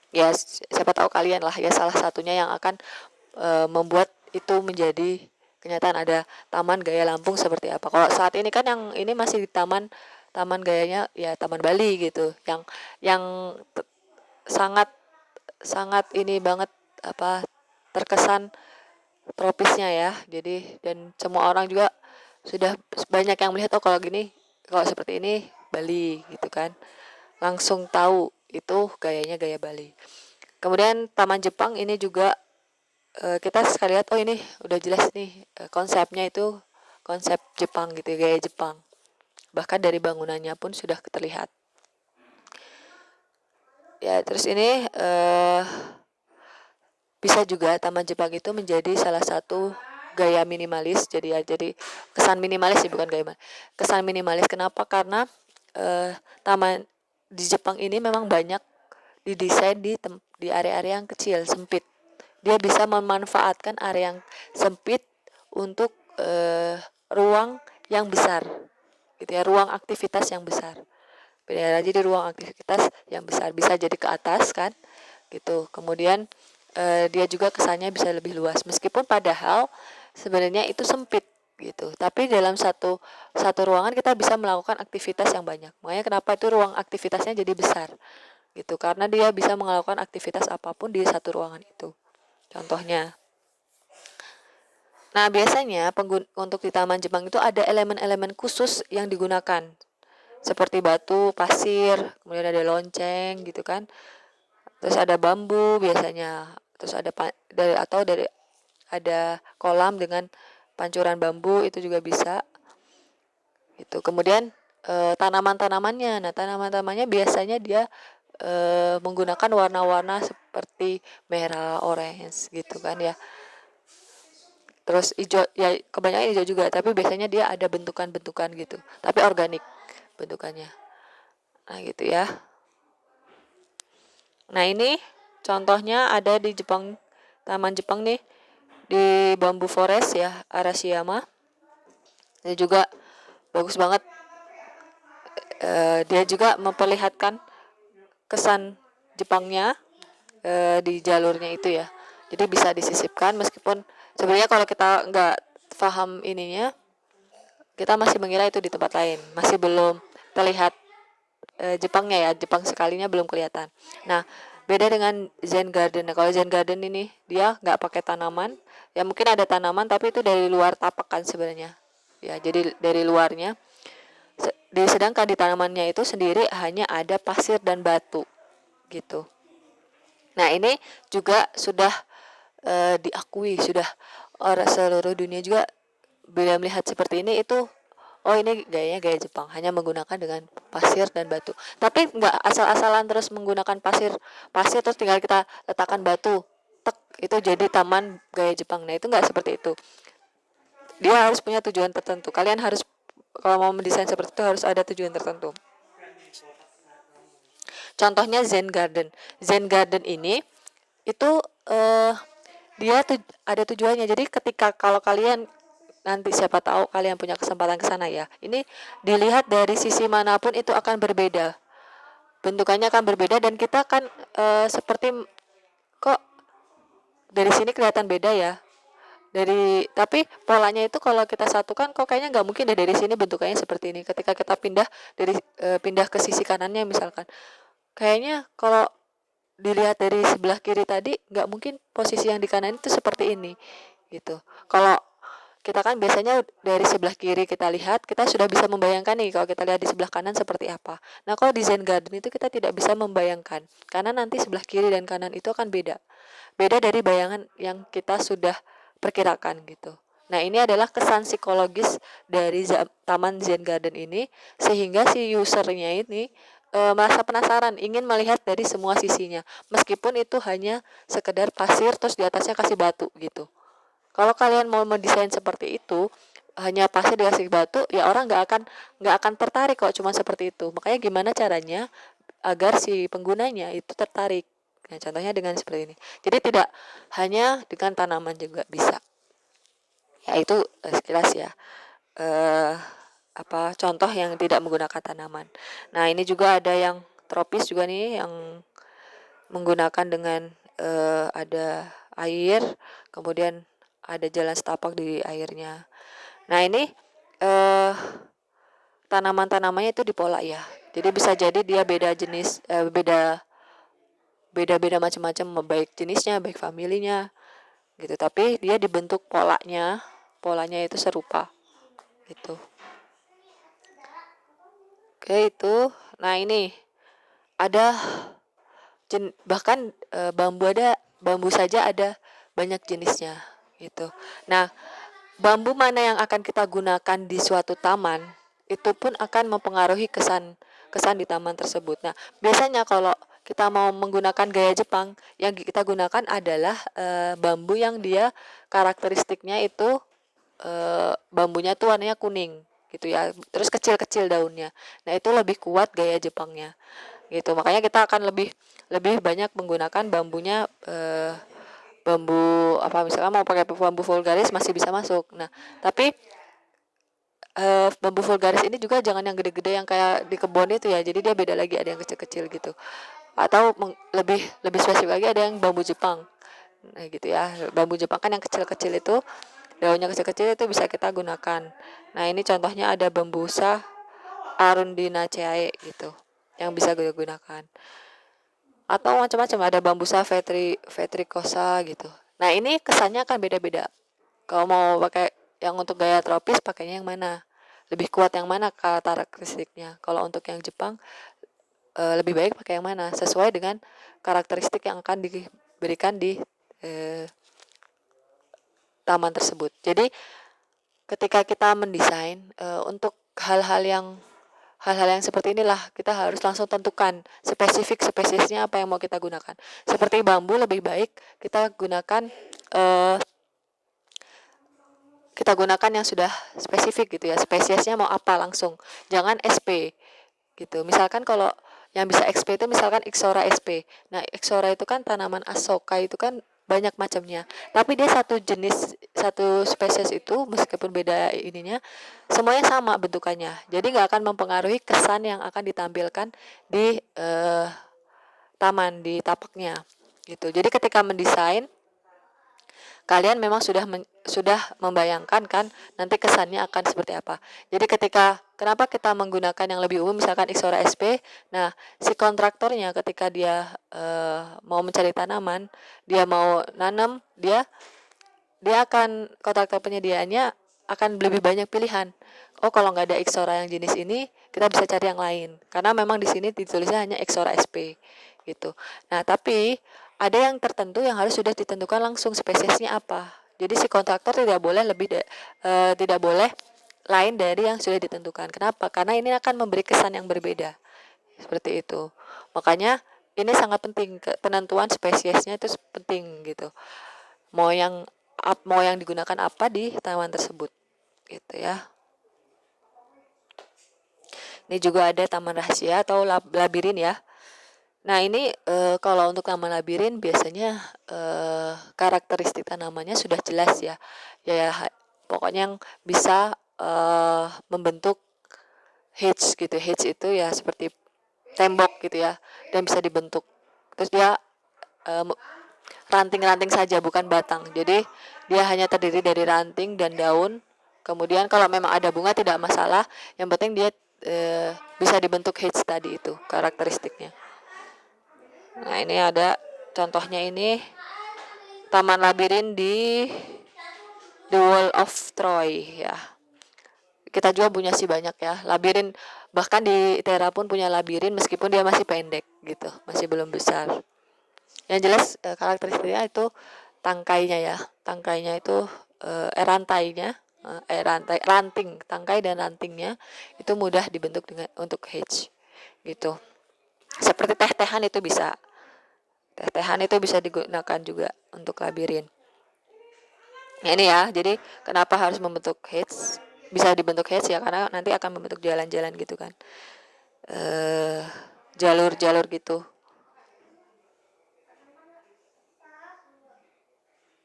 Ya, siapa tahu kalian lah ya salah satunya yang akan membuat itu menjadi kenyataan, ada taman gaya Lampung seperti apa. Kalau saat ini kan yang ini masih di taman gayanya ya Taman Bali gitu. Yang sangat sangat ini banget terkesan tropisnya ya. Jadi dan semua orang juga sudah banyak yang melihat, oh kalau seperti ini Bali gitu kan. Langsung tahu itu gayanya gaya Bali. Kemudian Taman Jepang ini juga kita sekali lihat, oh ini udah jelas nih konsepnya itu konsep Jepang gitu, gaya Jepang. Bahkan dari bangunannya pun sudah terlihat. Ya, terus ini bisa juga Taman Jepang itu menjadi salah satu gaya minimalis. Jadi kesan minimalis sih, bukan gaya. Kesan minimalis kenapa? Karena taman di Jepang ini memang banyak didesain di area-area yang kecil, sempit. Dia bisa memanfaatkan area yang sempit untuk ruang yang besar, gitu ya, ruang aktivitas yang besar. Beda lagi di ruang aktivitas yang besar, bisa jadi ke atas kan, gitu. Kemudian dia juga kesannya bisa lebih luas, meskipun padahal sebenarnya itu sempit gitu. Tapi dalam satu satu ruangan kita bisa melakukan aktivitas yang banyak. Makanya kenapa itu ruang aktivitasnya jadi besar gitu, karena dia bisa melakukan aktivitas apapun di satu ruangan itu. Contohnya. Nah, biasanya untuk di Taman Jepang itu ada elemen-elemen khusus yang digunakan. Seperti batu, pasir, kemudian ada lonceng gitu kan. Terus ada bambu biasanya. Terus ada dari ada kolam dengan pancuran bambu itu juga bisa. Itu. Kemudian tanaman-tanamannya. Nah, tanaman-tanamannya biasanya dia menggunakan warna-warna seperti merah, orange gitu kan ya. Terus hijau, ya kebanyakan hijau juga, tapi biasanya dia ada bentukan-bentukan gitu, tapi organik bentukannya. Nah gitu ya. Nah ini contohnya ada di Jepang, Taman Jepang nih, di Bamboo Forest ya, Arashiyama. Ini juga bagus banget. Dia juga memperlihatkan kesan Jepangnya di jalurnya itu ya. Jadi bisa disisipkan, meskipun sebenarnya kalau kita nggak paham ininya, kita masih mengira itu di tempat lain, masih belum terlihat Jepangnya ya, Jepang sekalinya belum kelihatan. Nah, beda dengan Zen Garden. Nah, kalau Zen Garden ini dia nggak pakai tanaman, ya mungkin ada tanaman tapi itu dari luar tapak kan sebenarnya. Ya, jadi dari luarnya. Sedangkan di tanamannya itu sendiri hanya ada pasir dan batu gitu. Nah, ini juga sudah diakui, sudah orang seluruh dunia juga bila melihat seperti ini itu, oh ini gayanya gaya Jepang, hanya menggunakan dengan pasir dan batu. Tapi nggak asal-asalan terus menggunakan pasir pasir terus tinggal kita letakkan batu, tek itu jadi taman gaya Jepang. Nah itu nggak seperti itu. Dia harus punya tujuan tertentu. Kalian harus, kalau mau mendesain seperti itu harus ada tujuan tertentu. Contohnya Zen Garden. Zen Garden ini itu dia ada tujuannya. Jadi ketika kalau kalian nanti siapa tahu kalian punya kesempatan ke sana ya. Ini dilihat dari sisi manapun itu akan berbeda. Bentukannya akan berbeda dan kita akan seperti kok dari sini kelihatan beda ya. Tapi polanya itu kalau kita satukan kok kayaknya nggak mungkin deh dari sini bentukannya seperti ini. Ketika kita pindah ke sisi kanannya misalkan. Kayaknya kalau dilihat dari sebelah kiri tadi nggak mungkin posisi yang di kanan itu seperti ini gitu. Kalau kita kan biasanya dari sebelah kiri kita lihat, kita sudah bisa membayangkan nih kalau kita lihat di sebelah kanan seperti apa. Nah kalau di Zen Garden itu kita tidak bisa membayangkan, karena nanti sebelah kiri dan kanan itu akan beda dari bayangan yang kita sudah perkirakan gitu. Nah ini adalah kesan psikologis dari Taman Zen Garden ini, sehingga si usernya ini merasa penasaran, ingin melihat dari semua sisinya, meskipun itu hanya sekedar pasir terus di atasnya kasih batu gitu. Kalau kalian mau mendesain seperti itu, hanya pasir dikasih batu, ya orang nggak akan tertarik kok cuma seperti itu. Makanya gimana caranya agar si penggunanya itu tertarik. Nah, contohnya dengan seperti ini. Jadi tidak hanya dengan tanaman juga bisa. Ya itu sekilas ya. Eh contoh yang tidak menggunakan tanaman. Nah, ini juga ada yang tropis juga nih yang menggunakan dengan ada air, kemudian ada jalan setapak di airnya. Nah, ini tanaman-tanamannya itu dipola ya. Jadi bisa jadi dia beda jenis, beda-beda macam-macam, baik jenisnya, baik familinya gitu. Tapi dia dibentuk polanya itu serupa gitu. Oke itu. Nah ini ada bahkan bambu saja ada banyak jenisnya gitu. Nah bambu mana yang akan kita gunakan di suatu taman itu pun akan mempengaruhi kesan di taman tersebut. Nah biasanya kalau kita mau menggunakan gaya Jepang, yang kita gunakan adalah bambu yang dia karakteristiknya itu bambunya tuh warnanya kuning gitu ya, terus kecil-kecil daunnya. Nah itu lebih kuat gaya Jepangnya gitu. Makanya kita akan lebih banyak menggunakan bambunya bambu apa misalkan mau pakai bambu vulgaris masih bisa masuk. Nah, tapi bambu vulgaris ini juga jangan yang gede-gede yang kayak di kebun itu ya. Jadi dia beda lagi, ada yang kecil-kecil gitu. Atau lebih lebih spesifik lagi ada yang bambu Jepang. Nah, gitu ya. Bambu Jepang kan yang kecil-kecil itu, daunnya kecil-kecil itu bisa kita gunakan. Nah, ini contohnya ada bambusa arundinaceae gitu yang bisa kita gunakan. Atau macam-macam ada bambusa vetricosa gitu. Nah, ini kesannya akan beda-beda. Kalau mau pakai yang untuk gaya tropis pakainya yang mana? Lebih kuat yang mana karakteristiknya? Kalau untuk yang Jepang lebih baik pakai yang mana? Sesuai dengan karakteristik yang akan diberikan di taman tersebut. Jadi ketika kita mendesain untuk hal-hal yang seperti inilah kita harus langsung tentukan spesifik spesiesnya apa yang mau kita gunakan. Seperti bambu lebih baik kita gunakan yang sudah spesifik gitu ya, spesiesnya mau apa langsung, jangan SP gitu. Misalkan kalau yang bisa XP itu misalkan Ixora SP. Nah, Ixora itu kan tanaman asoka itu kan banyak macamnya. Tapi dia satu jenis, satu spesies itu meskipun beda ininya, semuanya sama bentukannya. Jadi nggak akan mempengaruhi kesan yang akan ditampilkan di taman, di tapaknya gitu. Jadi ketika mendesain kalian memang sudah membayangkan kan nanti kesannya akan seperti apa. Jadi kenapa kita menggunakan yang lebih umum misalkan Ixora SP, nah si kontraktornya ketika dia mau mencari tanaman, dia mau nanam, dia akan kontraktor penyediaannya akan lebih banyak pilihan. Oh, kalau nggak ada Ixora yang jenis ini, kita bisa cari yang lain. Karena memang di sini ditulisnya hanya Ixora SP gitu. Nah, tapi ada yang tertentu yang harus sudah ditentukan langsung spesiesnya apa. Jadi si kontraktor tidak boleh lain dari yang sudah ditentukan. Kenapa? Karena ini akan memberi kesan yang berbeda. Seperti itu. Makanya ini sangat penting, penentuan spesiesnya itu penting gitu. Mau yang digunakan apa di taman tersebut gitu ya. Ini juga ada taman rahasia atau labirin ya. Nah, ini kalau untuk taman labirin biasanya karakteristik tanamannya sudah jelas ya. Ya, pokoknya yang bisa membentuk hedge gitu. Hedge itu ya seperti tembok gitu ya, dan bisa dibentuk. Terus dia ranting-ranting saja bukan batang. Jadi dia hanya terdiri dari ranting dan daun. Kemudian kalau memang ada bunga tidak masalah. Yang penting dia bisa dibentuk hedge tadi itu karakteristiknya. Nah, ini ada contohnya, ini taman labirin di The Wall of Troy ya. Kita juga punya sih banyak ya labirin, bahkan di Tera pun punya labirin meskipun dia masih pendek gitu, masih belum besar. Yang jelas karakteristiknya itu tangkainya itu ranting, tangkai dan rantingnya itu mudah dibentuk untuk hedge gitu. Seperti teh-tehan itu bisa. Teh-tehan itu bisa digunakan juga untuk labirin. Nah, ini ya, jadi kenapa harus membentuk hedge? Bisa dibentuk hedge ya karena nanti akan membentuk jalan-jalan gitu kan. Jalur-jalur gitu.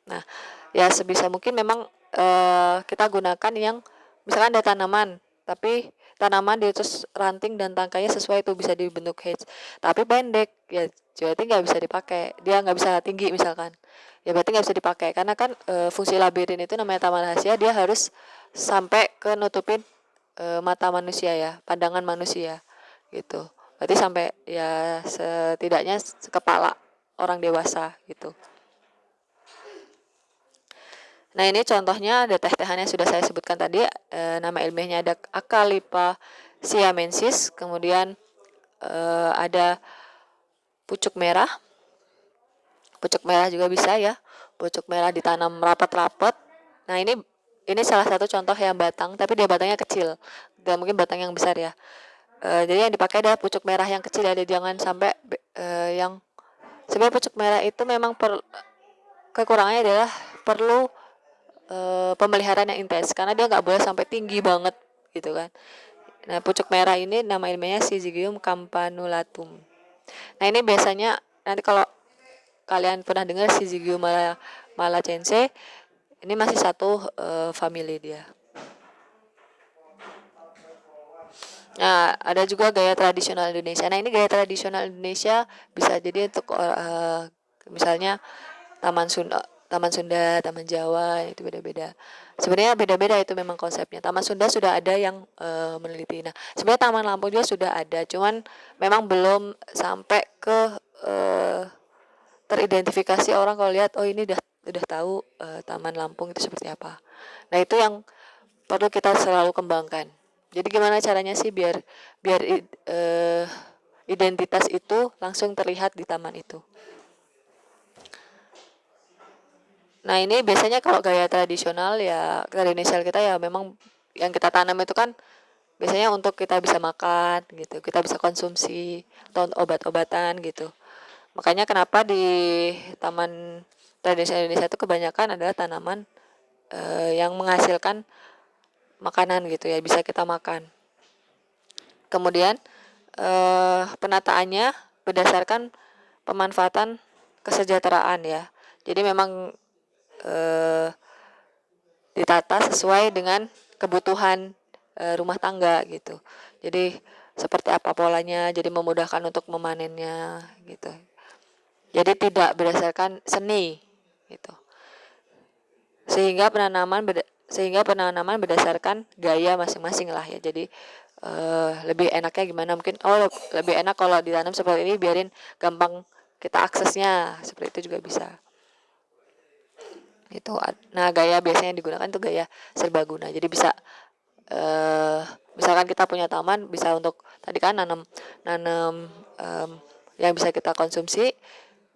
Nah, ya sebisa mungkin memang kita gunakan yang misalkan ada tanaman, tapi tanaman di atas ranting dan tangkainya sesuai itu bisa dibentuk hedge. Tapi pendek, ya berarti nggak bisa dipakai. Dia nggak bisa tinggi misalkan. Ya berarti nggak bisa dipakai karena kan fungsi labirin itu namanya taman rahasia, dia harus sampai ke nutupin mata manusia ya, pandangan manusia gitu. Berarti sampai ya setidaknya kepala orang dewasa gitu. Nah, ini contohnya ada teh-tehan yang sudah saya sebutkan tadi, nama ilmiahnya ada Acalypha siamensis, kemudian ada pucuk merah juga bisa ya, pucuk merah ditanam rapat-rapat. Nah, ini salah satu contoh yang batang, tapi dia batangnya kecil, dan mungkin batang yang besar ya. Jadi yang dipakai adalah pucuk merah yang kecil ya, jangan sampai yang sebenarnya pucuk merah itu memang kekurangannya adalah perlu pemeliharaan yang intens karena dia nggak boleh sampai tinggi banget gitu kan. Nah, pucuk merah ini nama ilmiahnya Syzygium campanulatum. Nah, ini biasanya nanti kalau kalian pernah dengar Shizigyo Malacense, ini masih satu family dia. Nah, ada juga gaya tradisional Indonesia. Nah, ini gaya tradisional Indonesia bisa jadi untuk misalnya Taman Sunda, Taman Sunda, Taman Jawa, itu beda-beda. Sebenarnya beda-beda itu memang konsepnya. Taman Sunda sudah ada yang meneliti. Nah, sebenarnya Taman Lampung juga sudah ada, cuman memang belum sampai ke teridentifikasi orang kalau lihat oh ini udah tahu Taman Lampung itu seperti apa. Nah, itu yang perlu kita selalu kembangkan. Jadi gimana caranya sih biar biar identitas itu langsung terlihat di taman itu. Nah, ini biasanya kalau gaya tradisional ya tradisional kita ya memang yang kita tanam itu kan biasanya untuk kita bisa makan gitu, kita bisa konsumsi atau obat-obatan gitu. Makanya kenapa di taman tradisional Indonesia itu kebanyakan adalah tanaman yang menghasilkan makanan gitu ya, bisa kita makan. Kemudian penataannya berdasarkan pemanfaatan kesejahteraan ya. Jadi memang ditata sesuai dengan kebutuhan rumah tangga gitu. Jadi seperti apa polanya, jadi memudahkan untuk memanennya gitu. Jadi tidak berdasarkan seni gitu. Sehingga penanaman berdasarkan gaya masing-masing lah ya. Jadi lebih enaknya gimana, mungkin lebih enak kalau ditanam seperti ini biarin gampang kita aksesnya, seperti itu juga bisa gitu. Nah, gaya biasanya digunakan tuh gaya serbaguna, jadi bisa misalkan kita punya taman bisa untuk tadi kan nanam yang bisa kita konsumsi,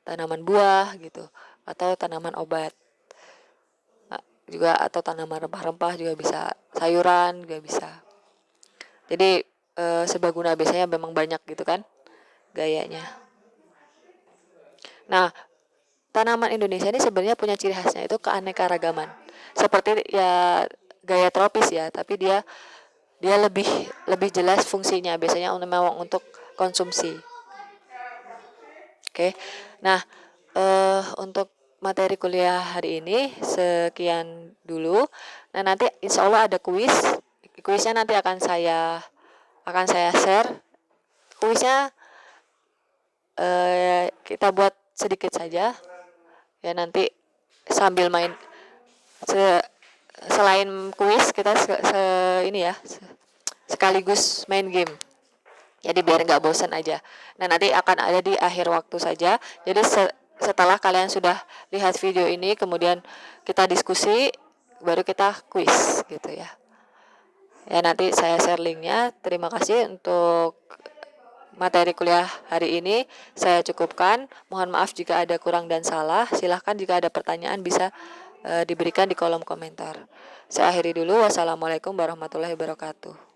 tanaman buah gitu atau tanaman obat. Nah, juga atau tanaman rempah-rempah juga bisa, sayuran juga bisa. Jadi serbaguna biasanya memang banyak gitu kan gayanya. Nah, tanaman Indonesia ini sebenarnya punya ciri khasnya itu keanekaragaman. Seperti ya gaya tropis ya, tapi dia lebih lebih jelas fungsinya biasanya memang untuk konsumsi. Oke. Nah, untuk materi kuliah hari ini sekian dulu. Nah, nanti insya Allah ada kuis. Kuisnya nanti akan saya share. Kuisnya kita buat sedikit saja. Ya nanti sambil main selain kuis kita ini ya sekaligus main game. Jadi biar nggak bosan aja. Nah, nanti akan ada di akhir waktu saja. Jadi setelah kalian sudah lihat video ini, kemudian kita diskusi, baru kita kuis gitu ya. Ya, nanti saya share linknya. Terima kasih untuk materi kuliah hari ini. Saya cukupkan. Mohon maaf jika ada kurang dan salah. Silahkan jika ada pertanyaan bisa diberikan di kolom komentar. Saya akhiri dulu. Wassalamualaikum warahmatullahi wabarakatuh.